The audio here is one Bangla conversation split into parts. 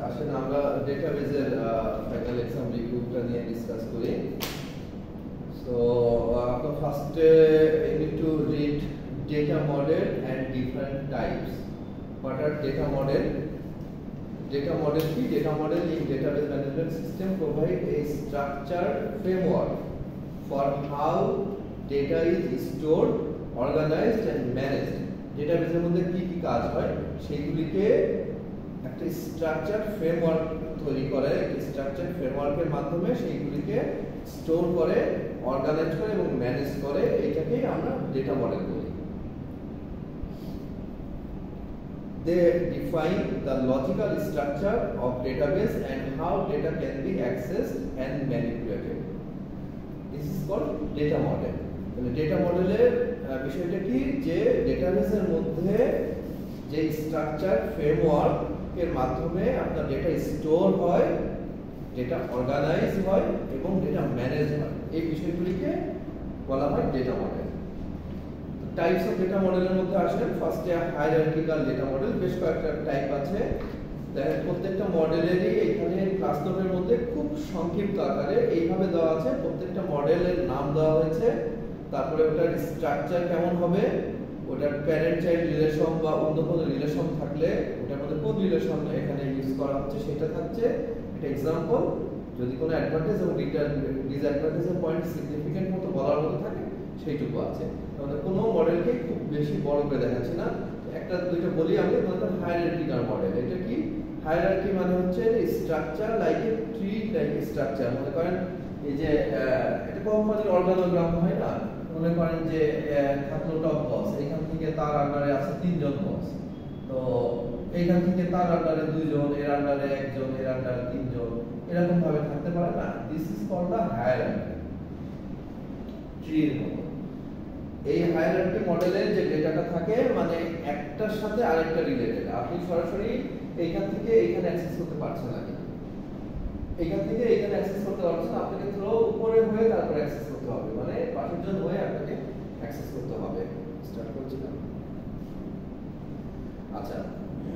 আসলে আমরা ডেটাবেজের ফাইনাল এক্সাম রিভিউটা নিয়ে ডিসকাস করি। সো আপনার ফার্স্টে you need to read data model and different types. What are data model? Data model কি? Data model in database management system provide a structured framework for how data is stored, organized and managed. ডেটাবেজের মধ্যে কি কি কাজ হয় সেইগুলিকে একটা স্ট্রাকচার ফ্রেমওয়ার্ক তৈরি করে, স্ট্রাকচার ফ্রেমওয়ার্কের মাধ্যমে সেইগুলিকে স্টোর করে, অর্গানাইজ করে এবং ম্যানেজ করে, এটাকেই আমরা ডেটা মডেল বলি। They define the logical structure of database and how data can be accessed and manipulated. This is called data model. তাহলে ডেটা মডেলের বিষয়টা কি, যে ডেটাবেসের মধ্যে যে স্ট্রাকচার ফ্রেমওয়ার্ক এর মাধ্যমে আপনার ডেটা স্টোর হয়, ডেটা অর্গানাইজ হয় এবং ডেটা ম্যানেজ হয়, এই বিষয়গুলিকে বলা হয় data model. Types of data মডেলের মধ্যে আসেন ফার্স্টে হায়ারার্কিক্যাল ডেটা মডেল। বেশ কয়েকটা টাইপ আছে, দেখেন প্রত্যেকটা মডেলেরই এখানে ক্লাস নোটের মধ্যে খুব সংক্ষিপ্ত আকারে এইভাবে দেওয়া আছে, প্রত্যেকটা মডেলের নাম দেওয়া হয়েছে, তারপরে ওটার স্ট্রাকচার কেমন হবে, ওটার প্যারেন্ট চাইল্ড রিলেশন বা অন্য কোনো রিলেশন থাকলে ওটার মধ্যে কোন রিলেশন এখানে ইউজ করা হচ্ছে সেটা থাকছে, একটা এক্সাম্পল, যদি কোনো অ্যাডভান্টেজ এবং ডিসঅ্যাডভান্টেজের পয়েন্ট সিগনিফিকেন্ট মতো বলার মতো থাকে সেইটুকু আছে। তাহলে কোনো মডেলকে খুব বেশি বড় করে দেখাচ্ছি না, একটা দুইটা বলি আমি। হায়ারার্কিক্যাল মডেল, এটা কি? হায়ারার্কি মানে হচ্ছে structure like a tree like structure. মনে করেন এই যে এটা কোম্পানির অর্গানোগ্রাম হয় না, মনে করেন যে থাকলো টপ বস, এখান থেকে তার আন্ডারে আছে তিনজন বস, তো এইখান থেকে তার আন্ডারে দুইজন, এর আন্ডারে একজন, এর আন্ডারে তিনজন, এরকম ভাবে থাকতে পারে না। This is called the hierarchy, ট্রির মতো। এই হায়ারার্কি মডেলের যে ডেটাটা থাকে মানে একটার সাথে আরেকটা রিলেটেড, আপনি সরাসরি এইখান থেকে এইখানে অ্যাক্সেস করতে পারছেন না, এইখান থেকে এইখানে অ্যাক্সেস করতে পারছেন, আপনাকে থ্রো উপরে হয়ে তারপর অ্যাক্সেস করতে হবে, মানে পাশের জন হয়ে আপনাকে অ্যাক্সেস করতে হবে। স্টার্ট করছিলাম। আচ্ছা,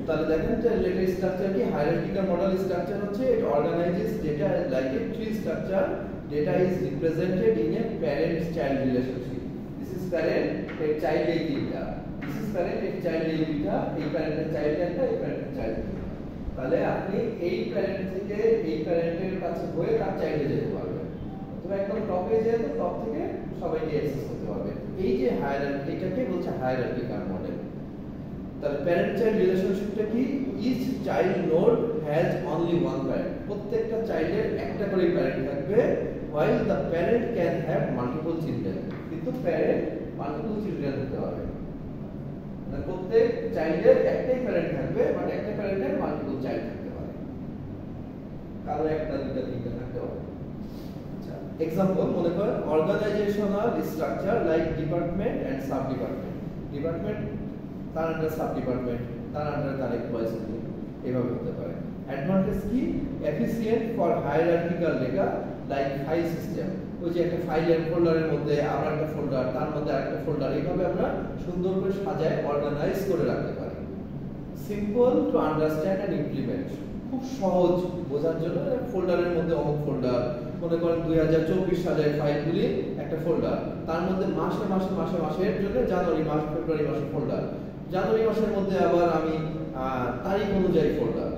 তাহলে দেখেন যে ডেটা স্ট্রাকচার কি? হায়ারার্কিক্যাল মডেল স্ট্রাকচার হচ্ছে it organises data like a tree structure. Data is represented in a parent child relationship. This is parent, এই চাইল্ড এই তিনটা, দিস ইজ প্যারেন্ট, এই চাইল্ড এই দুইটা, এই প্যারেন্টের চাইল্ড একটা, এই প্যারেন্টের চাইল্ড। তাহলে আপনি এই প্যারেন্ট থেকে এই প্যারেন্টের কাছে হয়ে তার চাইল্ডে যেতে পারবেন, অথবা একদম টপে যেয়ে তো টপ থেকে সবাইকে অ্যাক্সেস করতে পারবে। এই যে হায়ারার্কি, এটাকে বলছে হায়ারার্কিক্যাল মডেল। তাহলে প্যারেন্ট চাইল্ড রিলেশনশিপটা কি? Each child node has only one parent. প্রত্যেকটা চাইল্ডের একটা করে প্যারেন্ট থাকবে, while the parent can have multiple children, কিন্তু প্যারেন্ট মাল্টিপল চিলড্রেন হতে পারবে। মানে প্রত্যেক চাইল্ডের একটাই প্যারেন্ট থাকবে, বাট একটা প্যারেন্টের মাল্টিপল চাইল্ড থাকতে পারে, কারো একটা দুইটা তিনটা থাকতে পারে। আচ্ছা, এক্সাম্পল মনে করেন organisational structure like department and sub department. Department তার আন্ডার সাব ডিপার্টমেন্ট, তার আন্ডার তার এমপ্লয়িজ, এইভাবে হতে পারে। অ্যাডভান্টেজ কি? Efficient for hierarchical data like file system. ওই যে একটা ফাইলের ফোল্ডারের মধ্যে আবার একটা ফোল্ডার, তার মধ্যে আরেকটা ফোল্ডার, এইভাবে আমরা সুন্দর করে সাজায় অর্গানাইজ করে রাখতে পারি। Simple to understand and implement, খুব সহজ বোঝার জন্য। ফোল্ডারের মধ্যে অমুক ফোল্ডার, মনে করেন 2024 সালের ফাইলগুলি একটা ফোল্ডার, তার মধ্যে মাসে মাসে মাসে মাসের জন্য জানুয়ারি মাস, ফেব্রুয়ারি মাসের ফোল্ডার, জানুয়ারি মাসের মধ্যে আবার আমি তারিখ অনুযায়ী ফোল্ডার,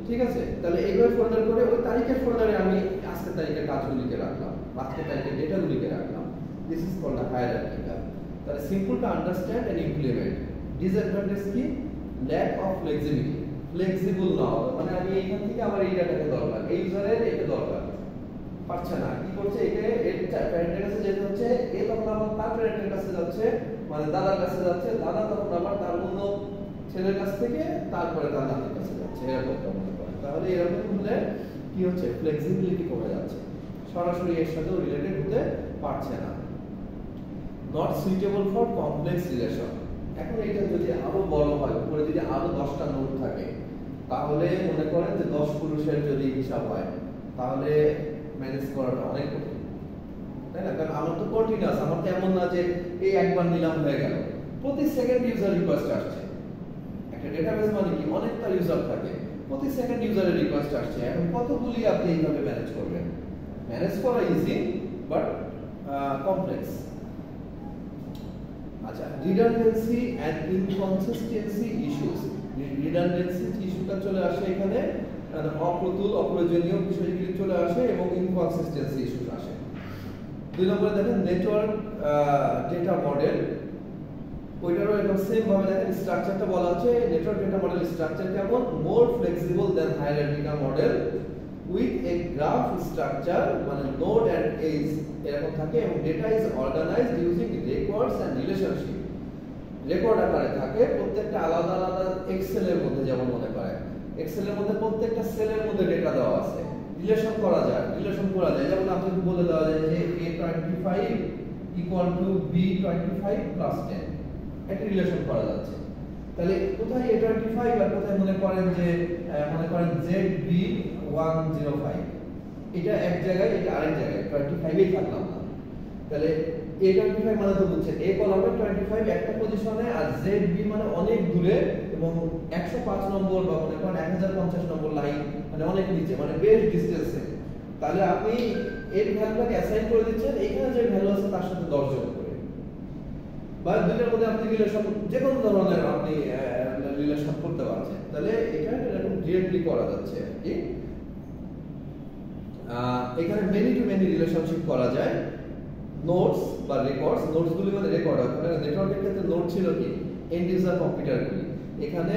ঠিক আছে? তাহলে এইভাবে ফোল্ডার করে ওই তারিখের ফোল্ডারে আমি আজকের তারিখের কাজগুলিকে রাখলাম, আজকের তারিখের ডেটাগুলিকে রাখলাম। This is called hierarchical. তাহলে simple to understand and implement. Disadvantage কি? ল্যাক অফ ফ্লেক্সিবিলিটি, ফ্লেক্সিবল না হওয়া, মানে আমি এইখান থেকে আমার এই ডাটাকে দরকার, এই ইউজারের এটা দরকার, পারছে না, কি করছে, একে এর প্যারেন্টের কাছে যেতে হচ্ছে, এ তখন আবার তার প্যারেন্টের কাছে যাচ্ছে, মানে দাদার কাছে যাচ্ছে, দাদা তখন আবার তার অন্য ছেলের কাছ থেকে তারপরে তার নাতির কাছে যাচ্ছে, এরকম মনে করেন। তাহলে এরকম হলে কি হচ্ছে? ফ্লেক্সিবিলিটি কমে যাচ্ছে, সরাসরি এর সাথে রিলেটেড হতে পারছে না। Not suitable for complex relation. এখন এটা যদি আরো বড় হয়, উপরে যদি আরো 10টা নোড থাকে, তাহলে মনে করেন যে 10 পুরুষের যদি হিসাব হয়, তাহলে ম্যানেজ করাটা অনেক কঠিন, তাই না? কারণ আমার তো কন্টিনিউয়াস, আমার তো এমন না যে এই একবার নিলাম হয়ে গেল, প্রতি সেকেন্ড ইউজার রিকোয়েস্ট আসছে। একটা ডেটাবেস মানে কি? অনেকটা ইউজার থাকে, প্রতি সেকেন্ড ইউজারের রিকোয়েস্ট আসছে, এখন কতগুলি আপনি এইভাবে ম্যানেজ করবেন? ম্যানেজ করা ইজি বাট কমপ্লেক্স। আচ্ছা, redundancy and inconsistency issues. Redundancy ইস্যুটা চলে আসে এখানে, অপ্রতুল অপ্রয়োজনীয় বিষয়গুলি চলে আসে এবং ইনকনসিস্টেন্সি ইস্যুস আসে। 2 নম্বরে দেখেন নেটওয়ার্ক ডেটা মডেল, ওইটারও একদম সেম ভাবে দেখেন স্ট্রাকচারটা বলা আছে। নেটওয়ার্ক ডেটা মডেল স্ট্রাকচার কেমন? More flexible than hierarchical model with a graph structure, মানে নোড এন্ড এজ এরকম থাকে, এবং data is organised using records and relationship. Record আকারে থাকে, প্রত্যেকটা আলাদা আলাদা এক্সেল এর মধ্যে, যেমন মনে করেন এক্সেল এর মধ্যে প্রত্যেকটা সেলের মধ্যে ডেটা দেওয়া আছে, রিলেশন করা যায়। যেমন আপনি বলে দেওয়া যায় যে A25 equal to B25 plus 10, একটা রিলেশন করা যাচ্ছে। তাহলে কোথায় A25 আর কোথায় মনে করেন ZB105, এটা এক জায়গায়, এটা আরেক জায়গায়, 25 এই থাকলাম না। তাহলে A25 মানে তো বুঝছেন A কলামে 25 একটা পজিশনে, আর ZB মানে অনেক দূরে এবং 105 নম্বর বা মনে করেন 1050 নম্বর লাইন, মানে অনেক নিচে, মানে বেশ ডিসটেন্সে। তাহলে আপনি এর ভ্যালুটাকে অ্যাসাইন করে দিচ্ছেন, এখানে যে ভ্যালু আছে তার সাথে 10 যোগ করে, বা দুইটার মধ্যে আপনি রিলেশন যে কোনো ধরনের আপনি রিলেশন করতে পারছেন। তাহলে এটা এরকম ডিরেক্টলি করা যাচ্ছে আর কি। এখানে মেনি টু মেনি রিলেশনশিপ করা যায়। নোটস বা রেকর্ডস, নোটস গুলি মানে রেকর্ড হয়। নেটওয়ার্কের ক্ষেত্রে নোট ছিল কি এন্ড ইউজার কম্পিউটারগুলি, এখানে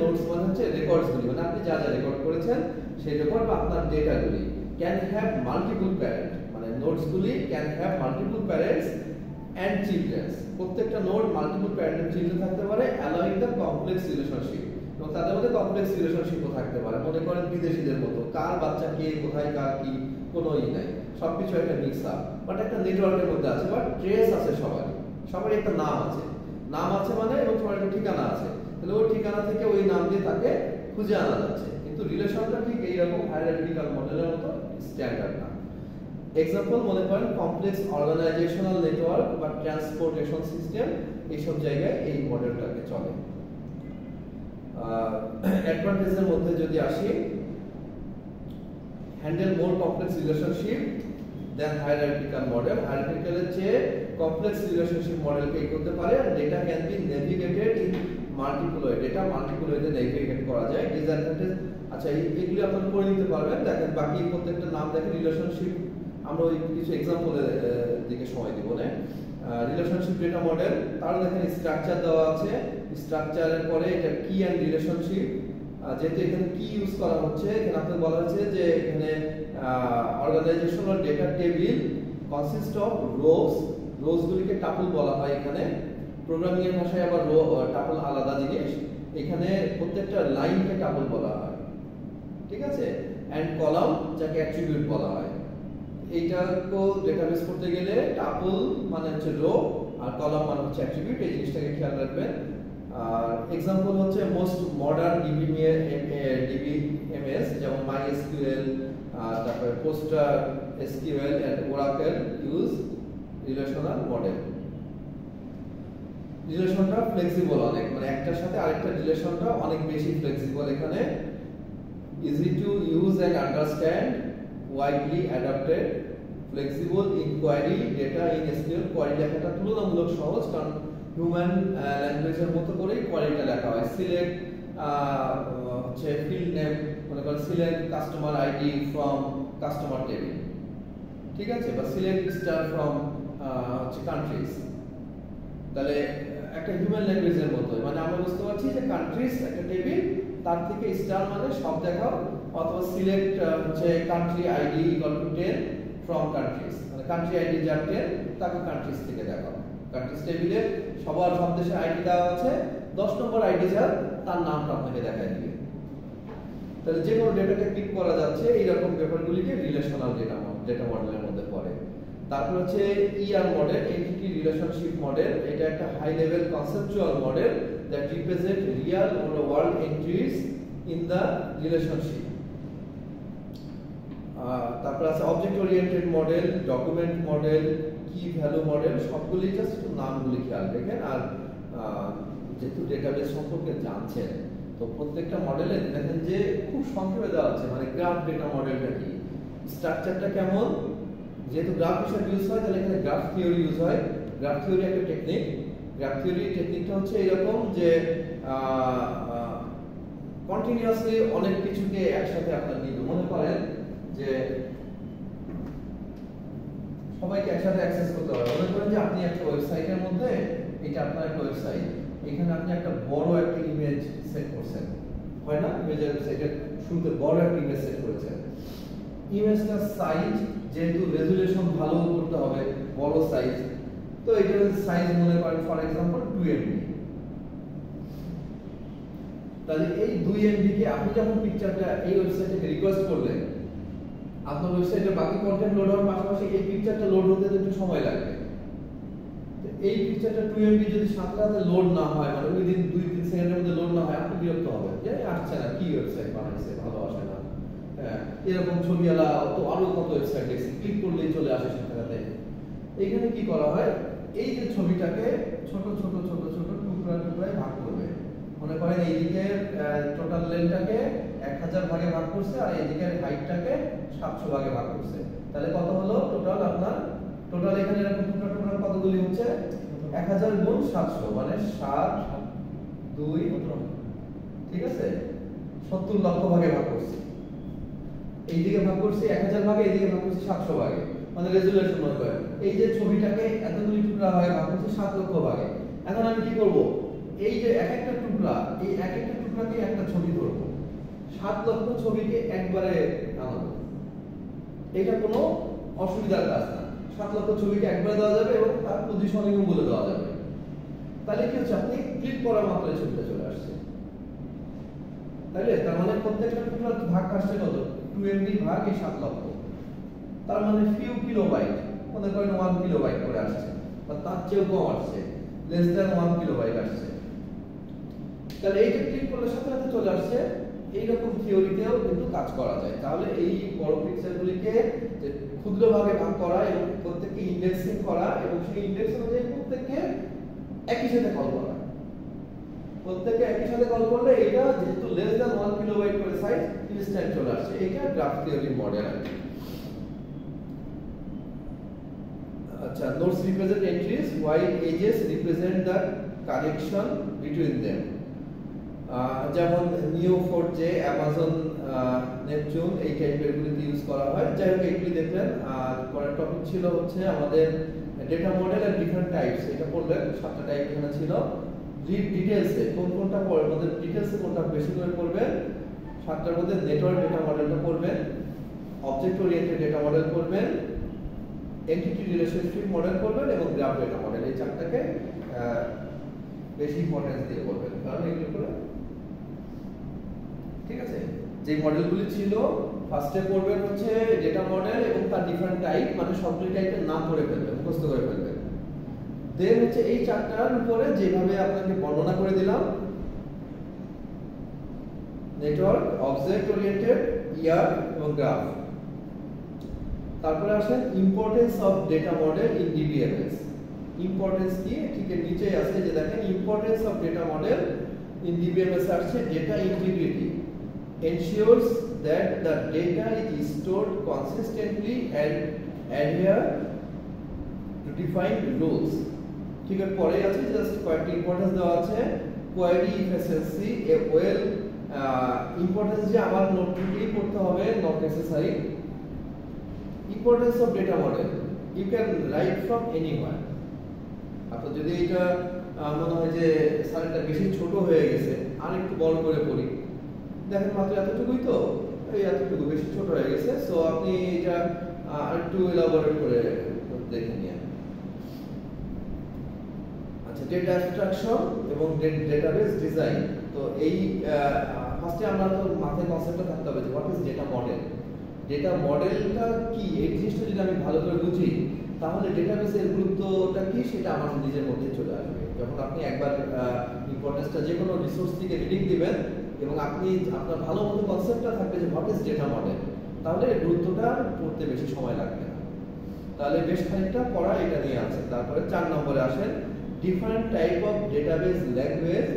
নোটস মানে হচ্ছে রেকর্ডস গুলি, মানে আপনি যা যা রেকর্ড করেছেন সেই রেকর্ড বা আপনার ডেটাগুলি। ক্যান হ্যাভ মাল্টিপল প্যারেন্ট, মানে নোটস গুলি can have multiple parents and children. প্রত্যেকটা node multiple parent and children থাকতে পারে, অ্যালাউইং দ্য কমপ্লেক্স রিলেশনশিপ, এবং তাদের মধ্যে কমপ্লেক্স রিলেশনশিপও থাকতে পারে। মনে করেন বিদেশিদের মতো, কার বাচ্চা কে, কোথায় কার কি, কোনো নাই, সবকিছু একটা মিক্স আপ, বাট একটা নেটওয়ার্কের মধ্যে আছে, বাট ট্রেস আছে সবারই একটা নাম আছে মানে, এবং সবার একটা ঠিকানা আছে। তাহলে ওই ঠিকানা থেকে ওই নাম দিয়ে তাকে খুঁজে আনা যাচ্ছে, কিন্তু রিলেশনটা ঠিক এইরকম হায়ারার্কিক্যাল মডেলের মতো স্ট্যান্ডার্ড না। এক্সাম্পল মনে করেন কমপ্লেক্স অর্গানাইজেশনাল নেটওয়ার্ক বা ট্রান্সপোর্টেশন সিস্টেম, এইসব জায়গায় এই মডেলটাকে চলে। অ্যাডভান্টেজের মধ্যে যদি আসি, handle more complex relationship than hierarchical model. হায়ারার্কিক্যালের চেয়ে কমপ্লেক্স রিলেশনশিপ মডেলকে করতে পারে, আর data can be navigated in multiple way, data multiple ওয়েতে নেভিগেট করা যায়। ডিসঅ্যাডভান্টেজ, আচ্ছা এগুলি আপনারা পড়ে নিতে পারবেন। দেখেন বাকি প্রত্যেকটা নাম দেখেন রিলেশনশিপ, আমরা ওই কিছু এক্সাম্পলের দিকে সময় দিব না। রিলেশনশিপ ডেটা মডেল, তার দেখেন স্ট্রাকচার দেওয়া আছে, স্ট্রাকচারের পরে এটা কি এন্ড রিলেশনশিপ, যেহেতু এখানে কি ইউজ করা হচ্ছে, এখানে আপনাদের বলা হচ্ছে যে এখানে organisational data table consist of rows গুলিকে টাপল বলা হয়। এখানে প্রোগ্রামিং এর ভাষায় আবার টাপল আলাদা জিনিস, এখানে প্রত্যেকটা লাইনকে টাপল বলা হয়, ঠিক আছে। এন্ড কলাম, যাকে অ্যাট্রিবিউট বলা হয়। এইটাকে ডেটাবেস করতে গেলে টাপল মানে হচ্ছে রো, আর কলাম মানে হচ্ছে অ্যাট্রিবিউট, এই জিনিসটাকে খেয়াল রাখবেন। আর এক্সাম্পল হচ্ছে মোস্ট মডার্ন ডিবিএমএস, যেমন MySQL, তারপরে Postgre SQL and Oracle use relational model. রিলেশনটা ফ্লেক্সিবল অনেক, মানে একটার সাথে আরেকটা রিলেশনটা অনেক বেশি ফ্লেক্সিবল। এখানে easy to use and understand, widely adopted, flexible in query, data in SQL, query লেখাটা তুলনামূলক সহজ, কারণ হিউম্যান ল্যাঙ্গুয়েজের মতো করেই কোয়ারিটা লেখা হয়। সিলেক্ট হচ্ছে ফিল্ড নেম, মনে করেন select customer ID from customer table, ঠিক আছে, বা সিলেক্ট স্টার ফ্রম হচ্ছে কান্ট্রিজ। তাহলে একটা হিউম্যান ল্যাঙ্গুয়েজের মতো, মানে আমরা বুঝতে পারছি যে কান্ট্রিজ একটা টেবিল, তার থেকে স্টার মানে সব দেখাও, অথবা সিলেক্ট হচ্ছে country ID equal to 10 from countries, মানে কান্ট্রি আইডি যার 10 তাকে কান্ট্রিজ থেকে দেখাও। কান্ট্রিজ টেবিলে সবার সব দেশের আইডি দেওয়া আছে, 10 নম্বর আইডি যার, তার নামটা আপনাকে দেখায় দিবে। তাহলে যে কোনো ডেটাকে পিক করা যাচ্ছে, এইরকম ব্যাপারগুলিকে রিলেশনাল ডেটা মডেলের মধ্যে পড়ে। তারপর হচ্ছে ER model, entity relationship model. এটা একটা high level conceptual model that represent real world entries in the relationship. তারপর আছে object oriented model, document model, key value model, সবগুলি জাস্ট একটু নামগুলি খেয়াল রাখেন। আর যেহেতু ডেটাবেস সম্পর্কে জানছেন, তো প্রত্যেকটা মডেলে দেখেন যে খুব সংক্ষেপে দেওয়া আছে, মানে গ্রাফ ডেটা মডেলটা কি, স্ট্রাকচারটা কেমন। যেহেতু গ্রাফ হিসাবে ইউজ হয় তাহলে এখানে গ্রাফ থিওরি ইউজ হয়। গ্রাফ থিওরি একটা টেকনিক। গ্রাফ থিওরি টেকনিকটা হচ্ছে এরকম যে কন্টিনিউয়াসলি অনেক কিছুকে একসাথে আপনার নিতে, মনে করেন যে সবাইকে একসাথে অ্যাক্সেস করতে হবে। মনে করেন যে আপনি একটা ওয়েবসাইটের মধ্যে, এটা আপনার একটা ওয়েবসাইট, এখানে আপনি একটা বড় একটা ইমেজ সেট করছেন, হয় না? ইমেজের ওয়েবসাইটের শুরুতে বড় একটা ইমেজ সেট করেছেন। ইমেজটার সাইজ যেহেতু রেজুলেশন ভালো করতে হবে, বড় সাইজ, তো এটার সাইজ মনে করেন ফর এক্সাম্পল 2 MB। তাহলে এই 2 MB কে আপনি যখন পিকচারটা এই ওয়েবসাইটে রিকোয়েস্ট করলেন, আপনার ওয়েবসাইটে বাকি কন্টেন্ট লোড হওয়ার পাশাপাশি এই পিকচারটা লোড হতে একটু সময় লাগবে। তো এই পিকচারটা 2 MB যদি সাথে সাথে লোড না হয়, মানে উইদিন 2-3 সেকেন্ডের মধ্যে লোড না হয়, আপনি বিরক্ত হবেন যে আসছে না, কি ওয়েবসাইট বানাইছে, ভালো আসে না। হ্যাঁ, এরকম ছবিওয়ালা তো আরো কত ওয়েবসাইট দেখছি, ক্লিক করলেই চলে আসে সাথে সাথে। এইখানে কি করা হয়, এই যে ছবিটাকে ছোট ছোট ছোট ছোট টুকরা টুকরায় ভাগ করবে। মনে করেন এইদিকে টোটাল লেন্থটাকে 1000 ভাগে ভাগ করছে, আর এইদিকে হাইটটাকে 700 ভাগে ভাগ করছে। তাহলে কত হলো টোটাল আপনার? টোটাল এখানে এরকম টুকরা টুকরা কতগুলি হচ্ছে? 1000 গুণ 700 মানে 7 2 ঠিক আছে, 70 লক্ষ ভাগে ভাগ করছি। এইদিকে ভাগ করছি 1000 ভাগে, এইদিকে ভাগ করছি 700 ভাগে, মানে রেজুলেশন মনে করেন এই যে ছবিটাকে এতগুলি টুকরা ভাগে ভাগ করছি 7 লক্ষ ভাগে। এখন আমি কি করব, এই যে এক একটা টুকরা, এই এক একটা টুকরাকে একটা ছবি ধরব, 7 লক্ষ ছবিকে একবারে আনবো। এটা কোনো অসুবিধার কাজ না, 7 লক্ষ ছবিকে একবারে দেওয়া যাবে এবং তার পজিশনিংও বলে দেওয়া যাবে। তাহলে কি হচ্ছে, আপনি ক্লিক করা মাত্র ছবিটা চলে আসছে। তাইলে তার মানে প্রত্যেকটা টুকরা ভাগ আসছে কত? 2 MB ভাগ এই 7 লক্ষ, তার মানে ফিউ কিলোবাইট, মনে করেন 1 কিলোবাইট করে আসছে, বা তার চেয়েও কম আসছে, লেস দ্যান 1 কিলোবাইট আসছে। তাহলে এইটা ক্লিক করলে সাথে সাথে চলে আসছে। এইরকম থিওরিতেও কিন্তু কাজ করা যায়। তাহলে এই বড় পিকচারগুলিকে ক্ষুদ্র ভাগে ভাগ করা এবং প্রত্যেককে ইন্ডেক্সিং করা, এবং সেই ইন্ডেক্স অনুযায়ী প্রত্যেককে একই সাথে কল করা। প্রত্যেককে একই সাথে কল করলে এটা যেহেতু লেস দ্যান 1 কিলোবাইট করে সাইজ, ইনস্ট্যান্ট চলে আসছে। এটা গ্রাফ থিওরি মডেল। আচ্ছা, notes represent entries while edges represent the connection between them. যেমন Neo4j, Amazon Neptune এই টাইপের গুলিতে ইউজ করা হয়। যাই হোক, এগুলি দেখলেন। আর পরের টপিক ছিল হচ্ছে আমাদের ডেটা মডেল এর ডিফারেন্ট টাইপস। এটা পড়লেন, 7টা টাইপ এখানে ছিল। রিড ডিটেইলসে কোনটা পড়বেন, আমাদের ডিটেইলসে কোনটা বেশি করে পড়বেন। 7টার মধ্যে নেটওয়ার্ক ডেটা মডেলটা পড়বেন, অবজেক্ট ওরিয়েন্টেড ডেটা মডেল পড়বেন, এন্টিটি রিলেশনশিপ মডেল করবেন এবং গ্রাফ ডেটা মডেল। এই চারটাকে বেশি ইম্পর্টেন্স দিয়ে করবেন, কারণ এগুলো করে ঠিক আছে। যে মডেলগুলি ছিল, ফার্স্টে করবেন হচ্ছে ডেটা মডেল এবং তার ডিফারেন্ট টাইপ, মানে সবগুলি টাইপের নাম করে ফেলবেন, মুখস্থ করে ফেলবেন। দেন হচ্ছে এই চারটার উপরে যেভাবে আপনাকে বর্ণনা করে দিলাম, নেটওয়ার্ক, অবজেক্ট ওরিয়েন্টেড, ইয়ার এবং গ্রাফ। তারপরে আসেন importance of data model in DBMS. Importance কি, ঠিক এর নিচে আছে যে দেখেন importance of data model in DBMS আছে data integrity ensures that the data is stored consistently and adhere to defined rules. ঠিক আছে, পরে আছে জাস্ট কয়েকটি ইম্পর্টেন্স দেওয়া আছে। কোয়ারি এফিসিয়েন্সি, এ ওয়েল ইম্পর্টেন্স যে আমার নোট থেকেই পড়তে হবে, not necessary. Importance of data model, you can write from anywhere. আপনার যদি এটা মনে হয় যে স্যার এটা বেশি ছোট হয়ে গেছে, আর একটু বড় করে পড়ি, দেখেন মাত্র এতটুকুই তো, এই এতটুকু বেশি ছোট হয়ে গেছে। সো আপনি এটা আরেকটু এলাবোরেট করে দেখে নিন। আচ্ছা, ডেটা অ্যাবস্ট্রাকশন এবং ডেটাবেস ডিজাইন। তো এই ফার্স্টে আমরা তো মাথায় কনসেপ্টটা থাকতে হবে যে what is data model. Data মডেলটা কি, এই জিনিসটা যদি আমি ভালো করে বুঝি, তাহলে ডেটাবেসের গুরুত্বটা কি সেটা আমার নিজের মধ্যে চলে আসবে। যখন আপনি একবার ইম্পর্টেন্সটা যে কোনো রিসোর্স থেকে রিডিং দিবেন এবং আপনি আপনার ভালো মতো কনসেপ্টটা থাকবে যে হোয়াট ইজ ডেটা মডেল, তাহলে গুরুত্বটা পড়তে বেশি সময় লাগবে না। তাহলে বেশ খানিকটা পড়া এটা নিয়ে আছে। তারপরে 4 নম্বরে আসেন different type of database language